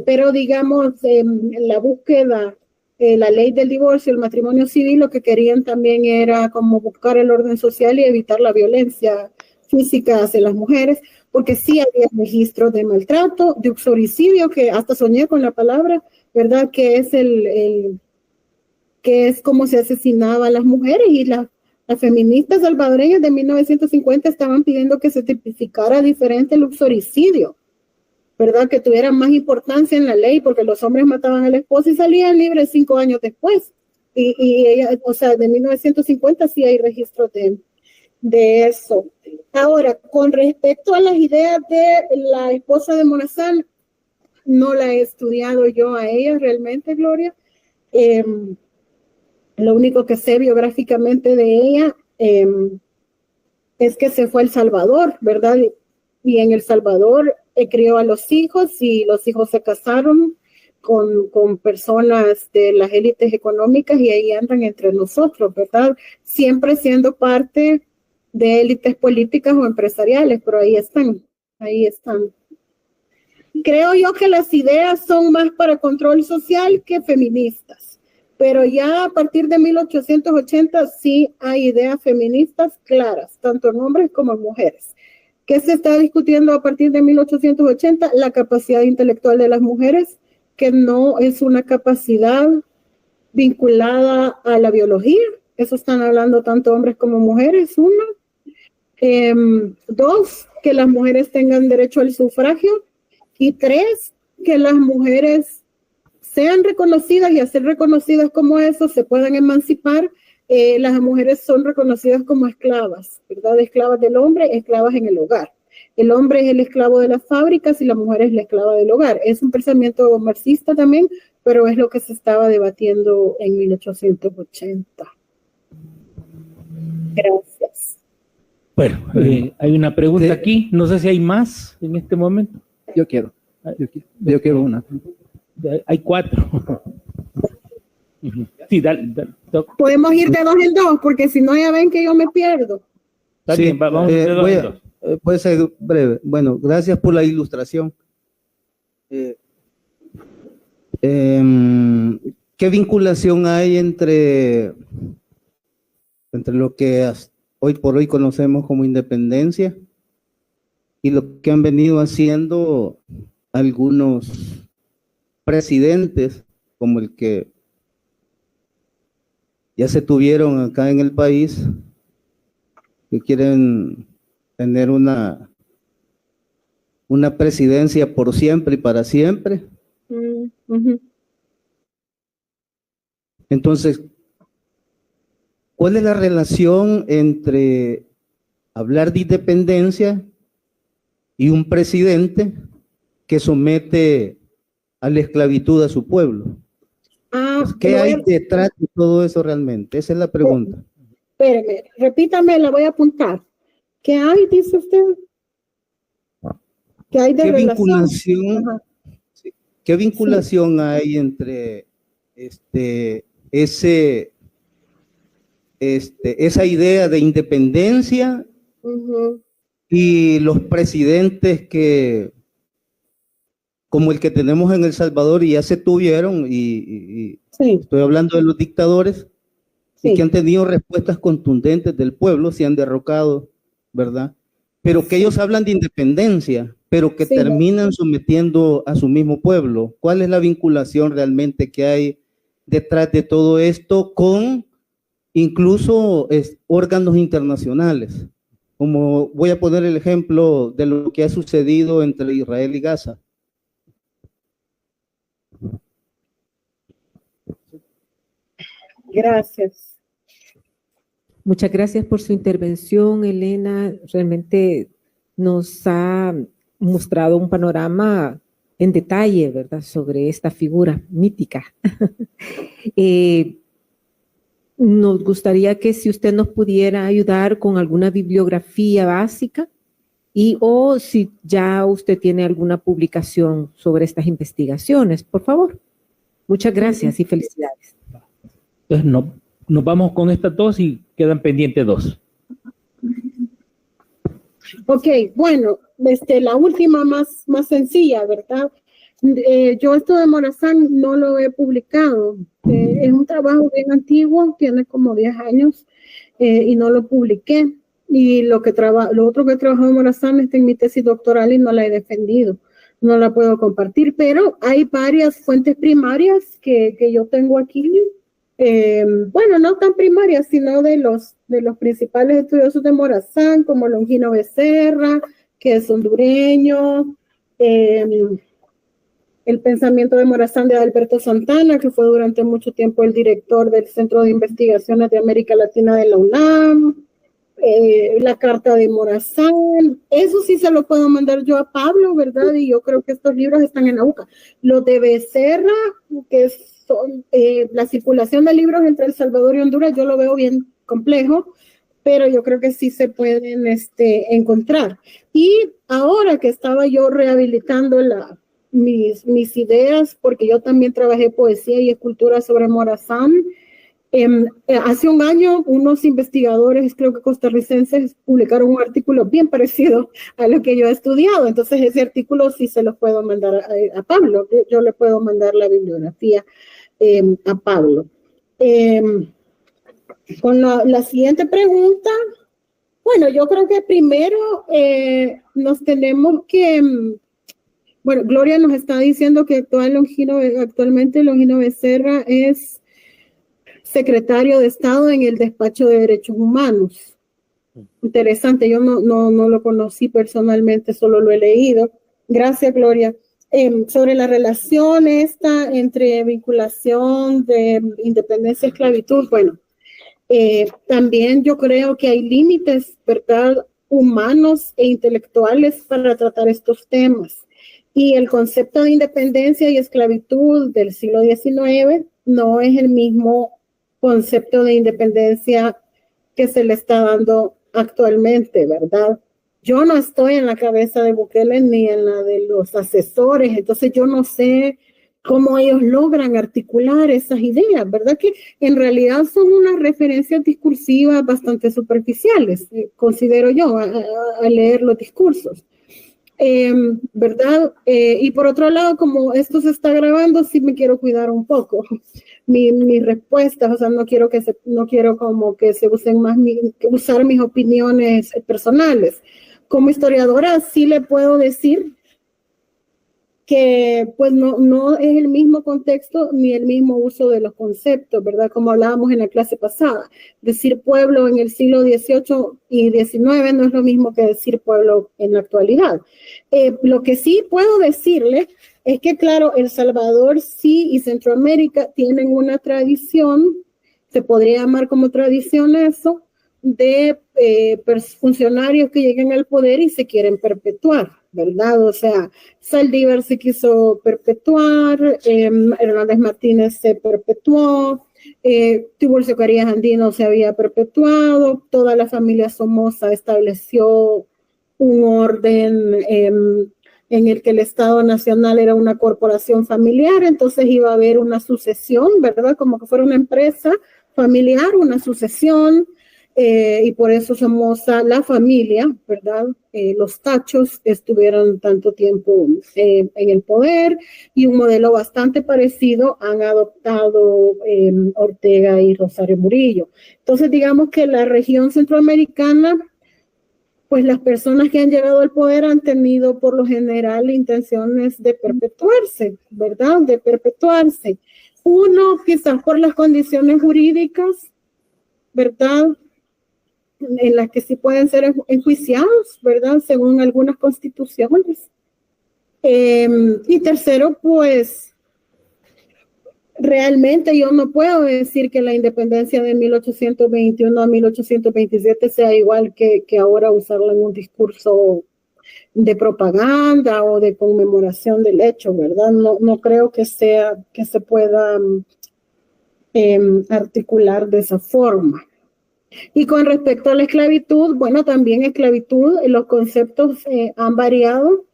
Pero digamos, la búsqueda, la ley del divorcio, el matrimonio civil, lo que querían también era como buscar el orden social y evitar la violencia física hacia las mujeres, porque sí había registros de maltrato, de uxoricidio, que hasta soñé con la palabra, ¿verdad? Que es como se asesinaba a las mujeres, y las feministas salvadoreñas de 1950 estaban pidiendo que se tipificara diferente el uxoricidio, ¿verdad? Que tuviera más importancia en la ley, porque los hombres mataban a la esposa y salían libres 5 años después. Y ella, o sea, de 1950 sí hay registros de eso. Ahora, con respecto a las ideas de la esposa de Morazán, no la he estudiado yo a ella realmente, Gloria. Lo único que sé biográficamente de ella es que se fue a El Salvador, ¿verdad? Y en El Salvador crió a los hijos, y los hijos se casaron con personas de las élites económicas, y ahí andan entre nosotros, ¿verdad? Siempre siendo parte de élites políticas o empresariales, pero ahí están. Creo yo que las ideas son más para control social que feministas, pero ya a partir de 1880 sí hay ideas feministas claras, tanto en hombres como en mujeres. ¿Qué se está discutiendo a partir de 1880? La capacidad intelectual de las mujeres, que no es una capacidad vinculada a la biología. Eso están hablando tanto hombres como mujeres, 1. 2, que las mujeres tengan derecho al sufragio. Y 3, que las mujeres sean reconocidas y a ser reconocidas como eso, se puedan emancipar, las mujeres son reconocidas como esclavas, ¿verdad? Esclavas del hombre, esclavas en el hogar. El hombre es el esclavo de las fábricas y la mujer es la esclava del hogar. Es un pensamiento marxista también, pero es lo que se estaba debatiendo en 1880. Gracias. Bueno, hay una pregunta aquí. No sé si hay más en este momento. Yo quiero una. Hay 4. Sí, dale. Podemos ir de 2 en 2, porque si no ya ven que yo me pierdo. Está bien, vamos de 2 en 2. Puede ser breve. Bueno, gracias por la ilustración. ¿Qué vinculación hay entre lo que hoy por hoy conocemos como independencia y lo que han venido haciendo algunos presidentes, como el que ya se tuvieron acá en el país, que quieren tener una presidencia por siempre y para siempre? Entonces, ¿cuál es la relación entre hablar de independencia y un presidente que somete a la esclavitud a su pueblo? ¿Qué hay detrás de todo eso realmente? Esa es la pregunta. Espéreme, repítame, la voy a apuntar. ¿Qué hay, dice usted? ¿Qué hay de relación? ¿Qué vinculación hay entre esa idea de independencia y los presidentes como el que tenemos en El Salvador y ya se tuvieron, y estoy hablando de los dictadores, y que han tenido respuestas contundentes del pueblo, se han derrocado, ¿verdad? Pero que ellos hablan de independencia, pero que terminan sometiendo a su mismo pueblo. ¿Cuál es la vinculación realmente que hay detrás de todo esto con incluso órganos internacionales? Como voy a poner el ejemplo de lo que ha sucedido entre Israel y Gaza. Gracias. Muchas gracias por su intervención, Elena. Realmente nos ha mostrado un panorama en detalle, ¿verdad?, sobre esta figura mítica. Nos gustaría que si usted nos pudiera ayudar con alguna bibliografía básica o si ya usted tiene alguna publicación sobre estas investigaciones, por favor. Muchas gracias y felicidades. Entonces nos vamos con estas 2 y quedan pendientes 2. Ok, bueno, la última más sencilla, ¿verdad? Yo esto de Morazán no lo he publicado. Es un trabajo bien antiguo, tiene como 10 años y no lo publiqué. Y lo otro que he trabajado en Morazán está en mi tesis doctoral y no la he defendido. No la puedo compartir, pero hay varias fuentes primarias que yo tengo aquí. Bueno, no tan primarias, sino de los principales estudiosos de Morazán, como Longino Becerra, que es hondureño, el pensamiento de Morazán de Alberto Santana, que fue durante mucho tiempo el director del Centro de Investigaciones de América Latina de la UNAM, la carta de Morazán. Eso sí se lo puedo mandar yo a Pablo, ¿verdad? Y yo creo que estos libros están en la UCA. Los de Becerra, que son la circulación de libros entre El Salvador y Honduras, yo lo veo bien complejo, pero yo creo que sí se pueden encontrar. Y ahora que estaba yo rehabilitando mis ideas, porque yo también trabajé poesía y escultura sobre Morazán, hace un año unos investigadores, creo que costarricenses, publicaron un artículo bien parecido a lo que yo he estudiado. Entonces ese artículo sí se lo puedo mandar a Pablo. Yo le puedo mandar la bibliografía a Pablo. Con la siguiente pregunta, bueno, yo creo que primero nos tenemos que, bueno, Gloria nos está diciendo que actualmente Longino Becerra es secretario de Estado en el Despacho de Derechos Humanos. Interesante, yo no lo conocí personalmente, solo lo he leído. Gracias, Gloria. sobre la relación esta entre vinculación de independencia y esclavitud, bueno, también yo creo que hay límites, ¿verdad?, humanos e intelectuales para tratar estos temas. Y el concepto de independencia y esclavitud del siglo XIX no es el mismo concepto de independencia que se le está dando actualmente, ¿verdad? Yo no estoy en la cabeza de Bukele ni en la de los asesores, entonces yo no sé cómo ellos logran articular esas ideas, ¿verdad? Que en realidad son unas referencias discursivas bastante superficiales, considero yo, a leer los discursos. ¿Verdad? Y por otro lado, como esto se está grabando, sí me quiero cuidar un poco mis respuestas, o sea, no quiero como que se usen más usar mis opiniones personales. Como historiadora sí le puedo decir que pues no es el mismo contexto ni el mismo uso de los conceptos, ¿verdad? Como hablábamos en la clase pasada. Decir pueblo en el siglo XVIII y XIX no es lo mismo que decir pueblo en la actualidad. Lo que sí puedo decirle es que, claro, El Salvador sí y Centroamérica tienen una tradición, se podría llamar como tradición eso, de funcionarios que lleguen al poder y se quieren perpetuar, ¿verdad? O sea, Saldívar se quiso perpetuar, Hernández Martínez se perpetuó, Tiburcio Carías Andino se había perpetuado, toda la familia Somoza estableció un orden en el que el Estado Nacional era una corporación familiar, entonces iba a haber una sucesión, ¿verdad? Como que fuera una empresa familiar, una sucesión, y por eso Somoza, la familia, ¿verdad? Los Tachos estuvieron tanto tiempo en el poder, y un modelo bastante parecido han adoptado Ortega y Rosario Murillo. Entonces, digamos que la región centroamericana, pues las personas que han llegado al poder han tenido por lo general intenciones de perpetuarse, ¿verdad? De perpetuarse. Uno, quizás por las condiciones jurídicas, ¿verdad?, en las que sí pueden ser enjuiciados, ¿verdad?, según algunas constituciones. Y tercero, pues, realmente yo no puedo decir que la independencia de 1821 a 1827 sea igual que ahora usarla en un discurso de propaganda o de conmemoración del hecho, ¿verdad? No creo que se pueda articular de esa forma. Y con respecto a la esclavitud, bueno, también esclavitud, los conceptos han variado,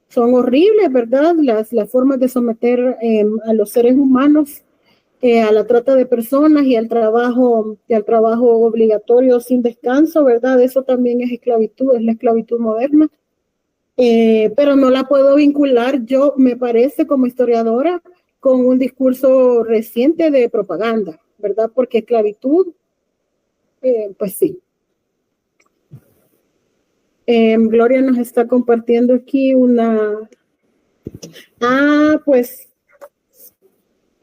son horribles, ¿verdad? Las formas de someter a los seres humanos a la trata de personas y al trabajo obligatorio sin descanso, ¿verdad? Eso también es esclavitud, es la esclavitud moderna. Pero no la puedo vincular, yo me parece como historiadora, con un discurso reciente de propaganda, ¿verdad? Porque esclavitud, pues sí. Gloria nos está compartiendo aquí pues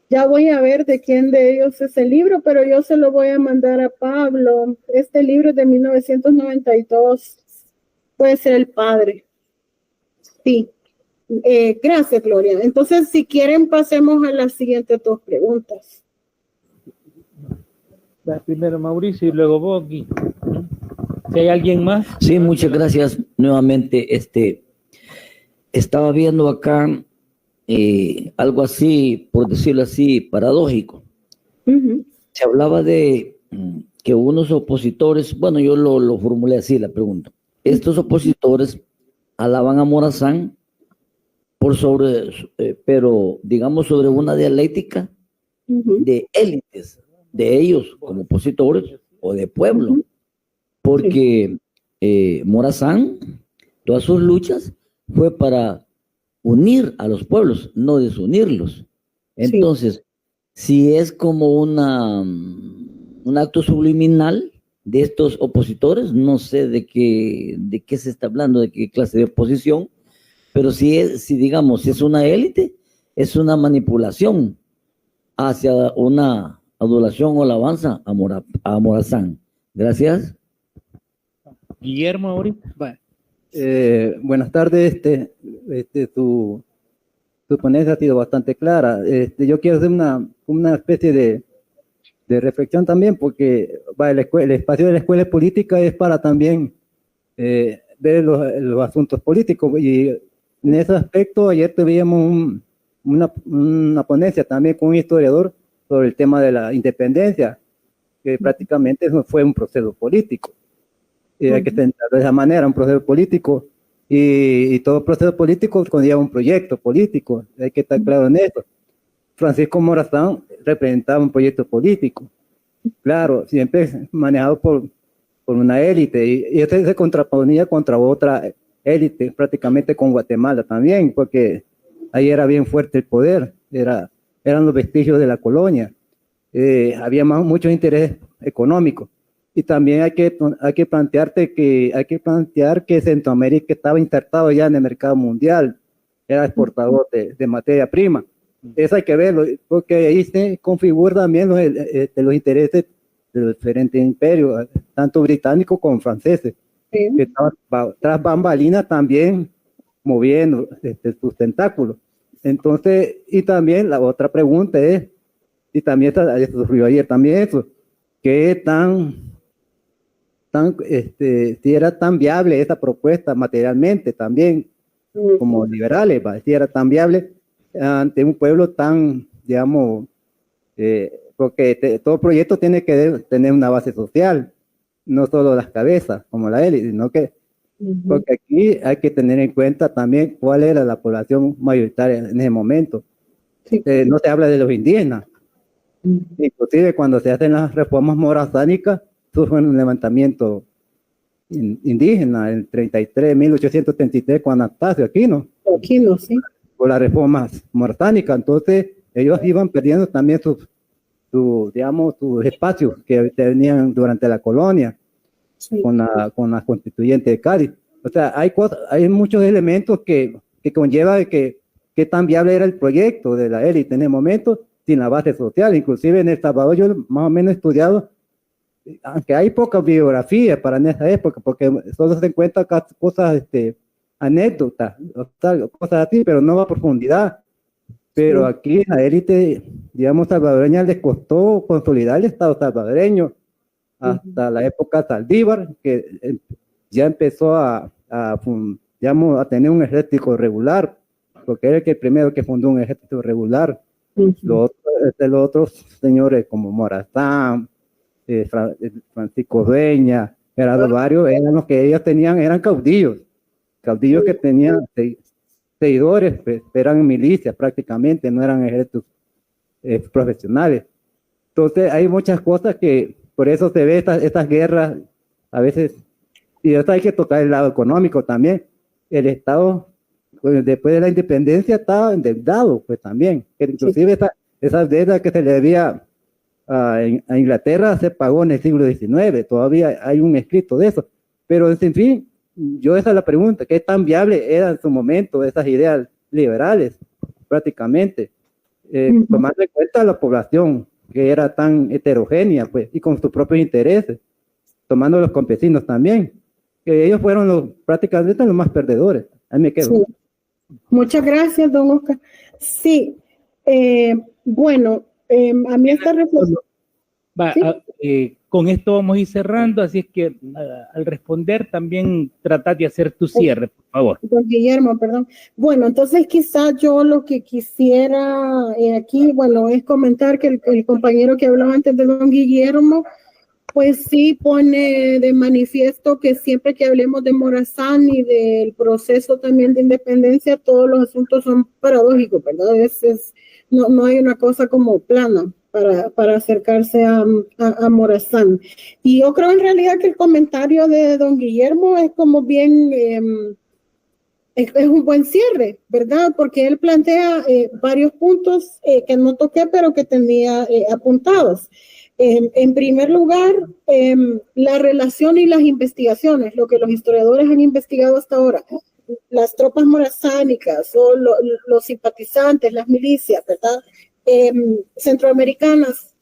ya voy a ver de quién de ellos es el libro, pero yo se lo voy a mandar a Pablo. Este libro es de 1992, puede ser el padre. Sí. Gracias, Gloria. Entonces, si quieren, pasemos a las siguientes dos preguntas. Primero Mauricio y luego vos, Gui. Si hay alguien más. Sí, muchas gracias nuevamente. Estaba viendo acá algo así, por decirlo así, paradójico. Se hablaba de que unos opositores, bueno, yo lo formulé así la pregunta. Estos opositores alaban a Morazán pero digamos sobre una dialéctica de élites, de ellos como opositores o de pueblo, porque Morazán, todas sus luchas fue para unir a los pueblos, no desunirlos. Entonces, si es como un acto subliminal de estos opositores, no sé de qué se está hablando, de qué clase de oposición, pero si digamos, si es una élite, es una manipulación hacia una adulación o alabanza a Morazán. Gracias. Guillermo, ahorita. Bueno, buenas tardes. Tu su ponencia ha sido bastante clara. Yo quiero hacer una especie de reflexión también, porque el espacio de la escuela de política es para también ver los asuntos políticos, y en ese aspecto ayer tuvimos una ponencia también con un historiador sobre el tema de la independencia, que prácticamente eso fue un proceso político. Hay que entenderlo de esa manera, un proceso político, y todo proceso político conlleva un proyecto político, hay que estar claro en eso. Francisco Morazán representaba un proyecto político, claro, siempre manejado por una élite, y este se contraponía contra otra élite, prácticamente con Guatemala también, porque ahí era bien fuerte el poder, eran los vestigios de la colonia, había mucho interés económico, y también hay que plantear que Centroamérica estaba insertado ya en el mercado mundial, era exportador de materia prima. Eso hay que verlo, porque ahí se configuran también los intereses de los diferentes imperios, tanto británicos como franceses, que estaban tras bambalinas también moviendo sus tentáculos. Entonces, y también la otra pregunta es, y también se surgió ayer también eso, que si era tan viable esa propuesta materialmente también, como liberales, si era tan viable ante un pueblo tan, digamos, porque todo proyecto tiene que tener una base social, no solo las cabezas, como la élite, sino que, porque aquí hay que tener en cuenta también cuál era la población mayoritaria en ese momento. No se habla de los indígenas. Inclusive cuando se hacen las reformas morazánicas, surge un levantamiento indígena en 1833, con Anastasio Aquino. Sí. Por las reformas morazánicas. Entonces ellos iban perdiendo también sus espacios que tenían durante la colonia, con la constituyente de Cádiz. O sea, hay muchos elementos que conlleva que tan viable era el proyecto de la élite en el momento, sin la base social. Inclusive en El Salvador yo más o menos he estudiado, aunque hay poca biografía para en esa época, porque solo se encuentran cosas, anécdotas, cosas así, pero no a profundidad. Pero aquí la élite, digamos, salvadoreña les costó consolidar el Estado salvadoreño hasta la época Saldívar, que ya empezó a tener un ejército regular, porque era el primero que fundó un ejército regular. Los otros señores como Morazán, Francisco Dueña, Gerardo Barrios, eran los que ellos tenían, eran caudillos que tenían seguidores, pues, eran milicias prácticamente, no eran ejércitos profesionales. Entonces hay muchas cosas que por eso se ve estas guerras a veces, y esto hay que tocar el lado económico también. El Estado, pues, después de la independencia, estaba endeudado, pues también, inclusive esas deudas que se le debía a Inglaterra se pagó en el siglo XIX, todavía hay un escrito de eso, pero en fin, esa es la pregunta, ¿qué tan viable eran en su momento esas ideas liberales, prácticamente? Tomando en cuenta la población, que era tan heterogénea, pues, y con sus propios intereses, tomando los campesinos también, que ellos fueron prácticamente los más perdedores. Ahí me quedo. Sí. Muchas gracias, don Oscar. Sí, bueno, a mí esta reflexión... Con esto vamos a ir cerrando, así es que al responder también trata de hacer tu cierre, por favor. Don Guillermo, perdón. Bueno, entonces quizá yo lo que quisiera aquí, bueno, es comentar que el compañero que habló antes de don Guillermo, pues sí pone de manifiesto que siempre que hablemos de Morazán y del proceso también de independencia, todos los asuntos son paradójicos, ¿verdad? No hay una cosa como plana para acercarse a Morazán. Y yo creo en realidad que el comentario de don Guillermo es como bien, es un buen cierre, ¿verdad? Porque él plantea varios puntos que no toqué, pero que tenía apuntados. En primer lugar, la relación y las investigaciones, lo que los historiadores han investigado hasta ahora, las tropas morazánicas o los simpatizantes, las milicias, ¿verdad? Centroamericanas,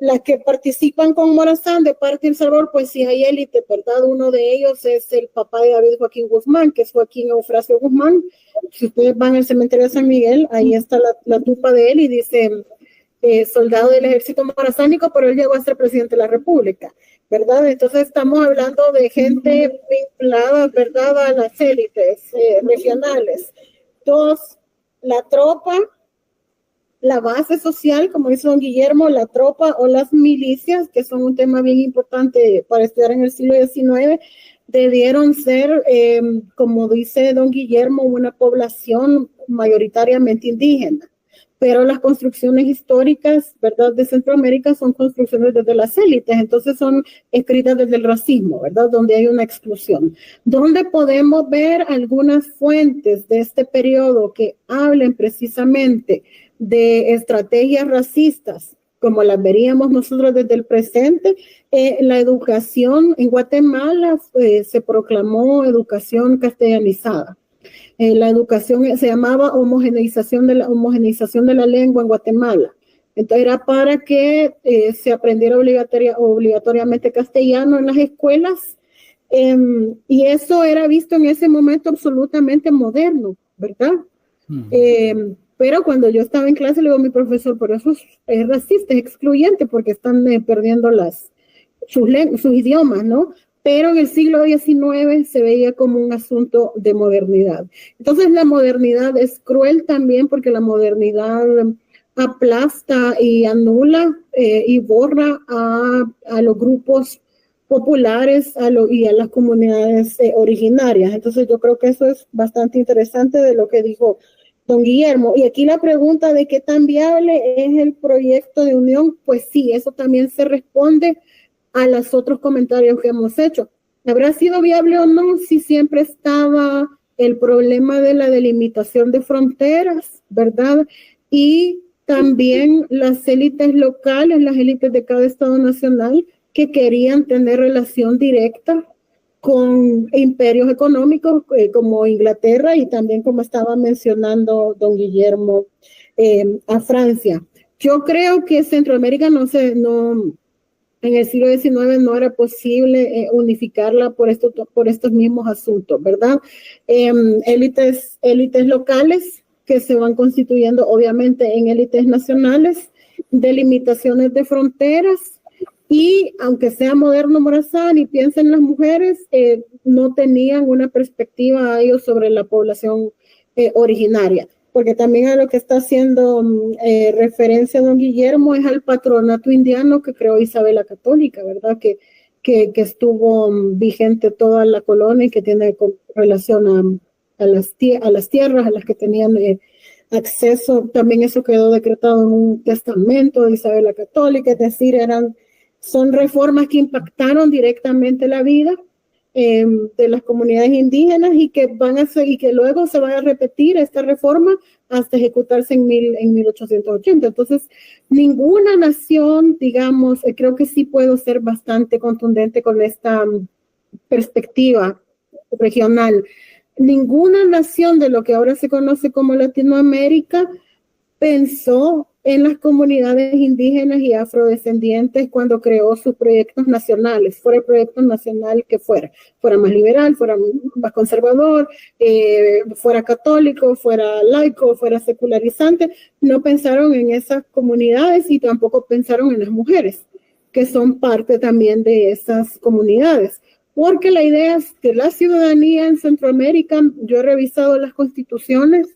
las que participan con Morazán de parte de El Salvador, pues sí hay élite, ¿verdad? Uno de ellos es el papá de David Joaquín Guzmán, que es Joaquín Eufrasio Guzmán. Si ustedes van al cementerio de San Miguel, ahí está la tumba de él y dice soldado del ejército morazánico, pero él llegó a ser presidente de la República, ¿verdad? Entonces estamos hablando de gente vinculada, ¿verdad?, a las élites regionales. Dos, la tropa, la base social, como dice don Guillermo, la tropa o las milicias, que son un tema bien importante para estudiar en el siglo XIX, debieron ser, como dice don Guillermo, una población mayoritariamente indígena. Pero las construcciones históricas, ¿verdad?, de Centroamérica son construcciones desde las élites, entonces son escritas desde el racismo, ¿verdad?, donde hay una exclusión. Donde podemos ver algunas fuentes de este periodo que hablen precisamente de estrategias racistas, como las veríamos nosotros desde el presente. La educación en Guatemala se proclamó educación castellanizada. La educación se llamaba homogeneización de la lengua en Guatemala. Entonces era para que se aprendiera obligatoriamente castellano en las escuelas, y eso era visto en ese momento absolutamente moderno, ¿verdad? Pero cuando yo estaba en clase le digo a mi profesor, por eso es racista, es excluyente, porque están perdiendo sus idiomas, ¿no? Pero en el siglo XIX se veía como un asunto de modernidad. Entonces la modernidad es cruel también, porque la modernidad aplasta y anula y borra a los grupos populares y a las comunidades originarias. Entonces yo creo que eso es bastante interesante de lo que dijo don Guillermo. Y aquí la pregunta de qué tan viable es el proyecto de unión, pues sí, eso también se responde a los otros comentarios que hemos hecho. ¿Habrá sido viable o no si siempre estaba el problema de la delimitación de fronteras, ¿verdad? Y también las élites locales, las élites de cada estado nacional que querían tener relación directa con imperios económicos como Inglaterra y también, como estaba mencionando don Guillermo, a Francia. Yo creo que Centroamérica en el siglo XIX no era posible unificarla por estos mismos asuntos, ¿verdad? Élites locales que se van constituyendo obviamente en élites nacionales, delimitaciones de fronteras, y aunque sea moderno Morazán y piensen las mujeres, no tenían una perspectiva a ellos sobre la población originaria. Porque también a lo que está haciendo referencia don Guillermo es al patronato indiano que creó Isabel la Católica, ¿verdad? Que estuvo vigente toda la colonia y que tiene relación a las tierras a las que tenían acceso. También eso quedó decretado en un testamento de Isabel la Católica, es decir, son reformas que impactaron directamente la vida de las comunidades indígenas y que luego se va a repetir esta reforma hasta ejecutarse en 1880. Entonces, ninguna nación, digamos, creo que sí puedo ser bastante contundente con esta perspectiva regional. Ninguna nación de lo que ahora se conoce como Latinoamérica pensó en las comunidades indígenas y afrodescendientes cuando creó sus proyectos nacionales, fuera el proyecto nacional que fuera más liberal, fuera más conservador, fuera católico, fuera laico, fuera secularizante. No pensaron en esas comunidades y tampoco pensaron en las mujeres, que son parte también de esas comunidades. Porque la idea es que la ciudadanía en Centroamérica, yo he revisado las constituciones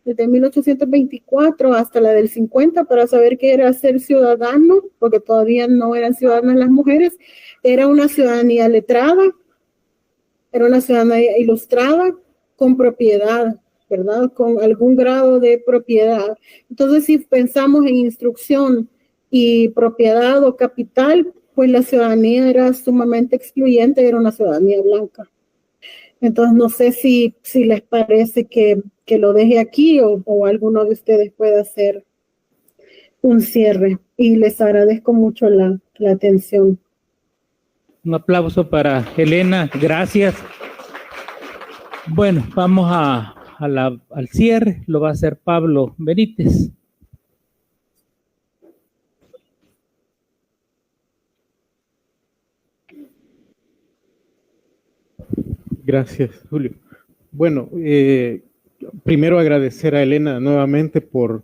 desde 1824 hasta la del 50 para saber qué era ser ciudadano, porque todavía no eran ciudadanas las mujeres. Era una ciudadanía letrada, era una ciudadanía ilustrada con propiedad, ¿verdad? Con algún grado de propiedad. Entonces, si pensamos en instrucción y propiedad o capital, pues la ciudadanía era sumamente excluyente, era una ciudadanía blanca. Entonces, no sé si les parece que lo deje aquí o alguno de ustedes pueda hacer un cierre. Y les agradezco mucho la atención. Un aplauso para Elena, gracias. Bueno, vamos al cierre, lo va a hacer Pablo Benítez. Gracias, Julio. Bueno, primero agradecer a Elena nuevamente por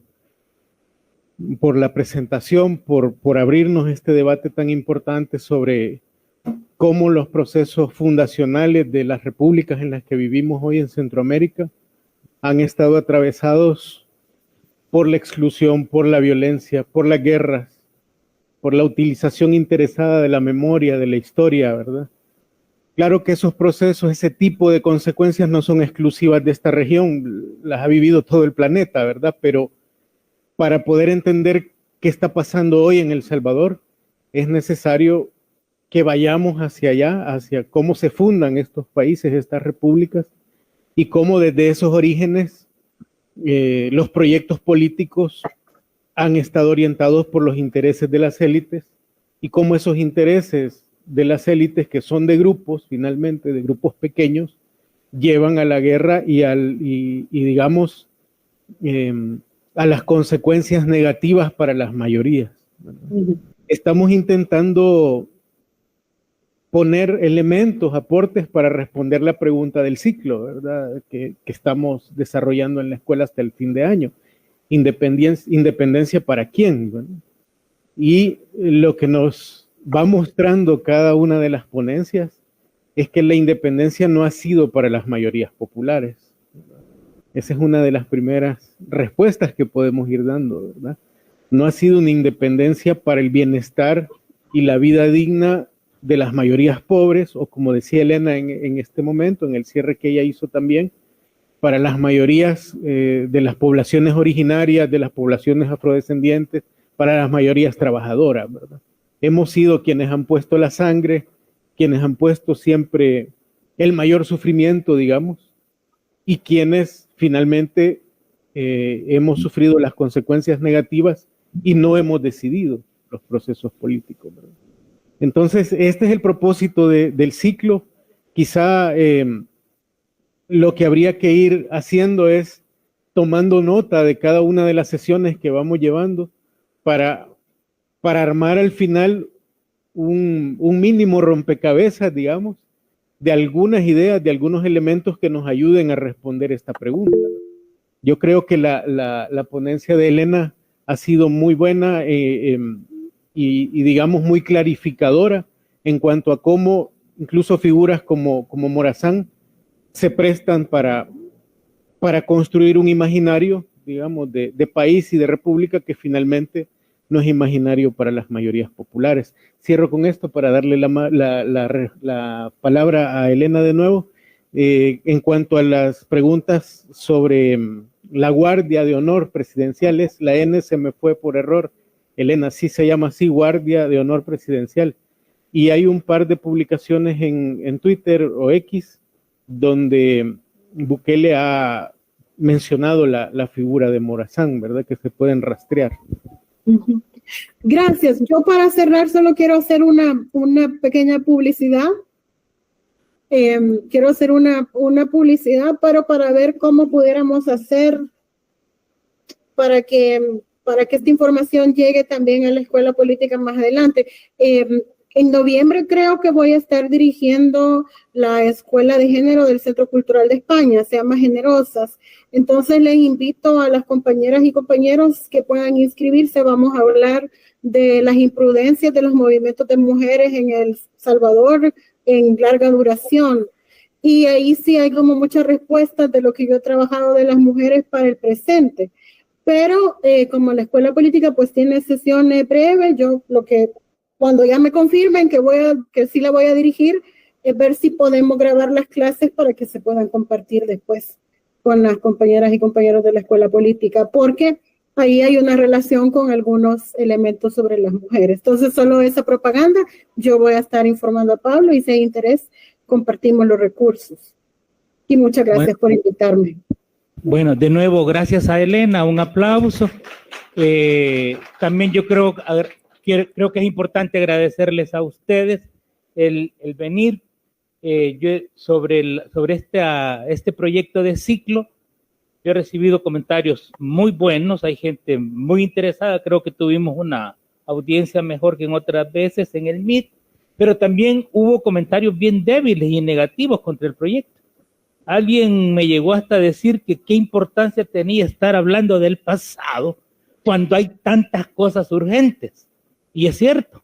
la presentación, por abrirnos este debate tan importante sobre cómo los procesos fundacionales de las repúblicas en las que vivimos hoy en Centroamérica han estado atravesados por la exclusión, por la violencia, por las guerras, por la utilización interesada de la memoria, de la historia, ¿verdad? Claro que esos procesos, ese tipo de consecuencias no son exclusivas de esta región, las ha vivido todo el planeta, ¿verdad? Pero para poder entender qué está pasando hoy en El Salvador, es necesario que vayamos hacia allá, hacia cómo se fundan estos países, estas repúblicas, y cómo desde esos orígenes los proyectos políticos han estado orientados por los intereses de las élites, y cómo esos intereses de las élites, que son de grupos, finalmente, de grupos pequeños, llevan a la guerra y digamos, a las consecuencias negativas para las mayorías. Estamos intentando poner elementos, aportes para responder la pregunta del ciclo, ¿verdad? Que estamos desarrollando en la escuela hasta el fin de año. ¿Independencia para quién? ¿Verdad? Y lo que nos va mostrando cada una de las ponencias es que la independencia no ha sido para las mayorías populares. Esa es una de las primeras respuestas que podemos ir dando, ¿verdad? No ha sido una independencia para el bienestar y la vida digna de las mayorías pobres, o como decía Elena en este momento, en el cierre que ella hizo también, para las mayorías de las poblaciones originarias, de las poblaciones afrodescendientes, para las mayorías trabajadoras, ¿verdad? Hemos sido quienes han puesto la sangre, quienes han puesto siempre el mayor sufrimiento, digamos, y quienes finalmente hemos sufrido las consecuencias negativas y no hemos decidido los procesos políticos, ¿verdad? Entonces, este es el propósito del ciclo. Quizá lo que habría que ir haciendo es tomando nota de cada una de las sesiones que vamos llevando para armar al final un mínimo rompecabezas, digamos, de algunas ideas, de algunos elementos que nos ayuden a responder esta pregunta. Yo creo que la ponencia de Elena ha sido muy buena y digamos muy clarificadora en cuanto a cómo incluso figuras como Morazán se prestan para construir un imaginario, digamos, de país y de república que finalmente no es imaginario para las mayorías populares. Cierro con esto para darle la palabra a Elena de nuevo. En cuanto a las preguntas sobre la Guardia de Honor Presidencial, la N se me fue por error. Elena, sí se llama así, Guardia de Honor Presidencial. Y hay un par de publicaciones en Twitter o X donde Bukele ha mencionado la figura de Morazán, ¿verdad? Que se pueden rastrear. Gracias. Yo para cerrar solo quiero hacer una pequeña publicidad. Quiero hacer una publicidad para ver cómo pudiéramos hacer para que esta información llegue también a la escuela política más adelante. En noviembre creo que voy a estar dirigiendo la Escuela de Género del Centro Cultural de España, se llama Generosas. Entonces les invito a las compañeras y compañeros que puedan inscribirse. Vamos a hablar de las imprudencias de los movimientos de mujeres en El Salvador en larga duración. Y ahí sí hay como muchas respuestas de lo que yo he trabajado de las mujeres para el presente. Pero como la escuela política pues tiene sesiones breves, yo cuando ya me confirmen que sí la voy a dirigir, es ver si podemos grabar las clases para que se puedan compartir después con las compañeras y compañeros de la escuela política, porque ahí hay una relación con algunos elementos sobre las mujeres. Entonces, solo esa propaganda, yo voy a estar informando a Pablo y si hay interés, compartimos los recursos. Y muchas gracias por invitarme. Bueno, de nuevo, gracias a Elena, un aplauso. También yo creo que es importante agradecerles a ustedes el venir. Sobre este proyecto de ciclo, yo he recibido comentarios muy buenos, hay gente muy interesada, creo que tuvimos una audiencia mejor que en otras veces en el Meet, pero también hubo comentarios bien débiles y negativos contra el proyecto. Alguien me llegó hasta decir que qué importancia tenía estar hablando del pasado cuando hay tantas cosas urgentes. Y es cierto,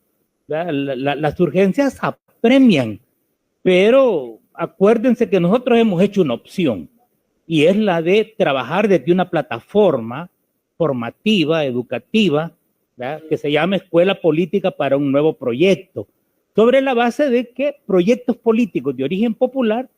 las urgencias apremian, pero acuérdense que nosotros hemos hecho una opción y es la de trabajar desde una plataforma formativa, educativa, ¿verdad?, que se llama Escuela Política para un Nuevo Proyecto, sobre la base de que proyectos políticos de origen popular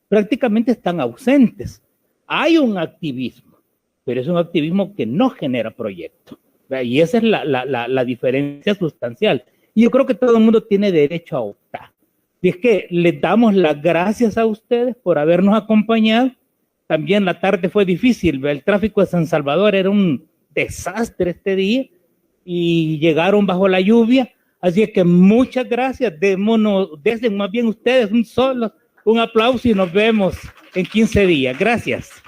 prácticamente están ausentes. Hay un activismo, pero es un activismo que no genera proyectos, ¿verdad? Y esa es la diferencia sustancial. Y yo creo que todo el mundo tiene derecho a optar. Y es que les damos las gracias a ustedes por habernos acompañado. También la tarde fue difícil, el tráfico de San Salvador era un desastre este día y llegaron bajo la lluvia. Así es que muchas gracias, desen más bien ustedes un aplauso y nos vemos en 15 días. Gracias.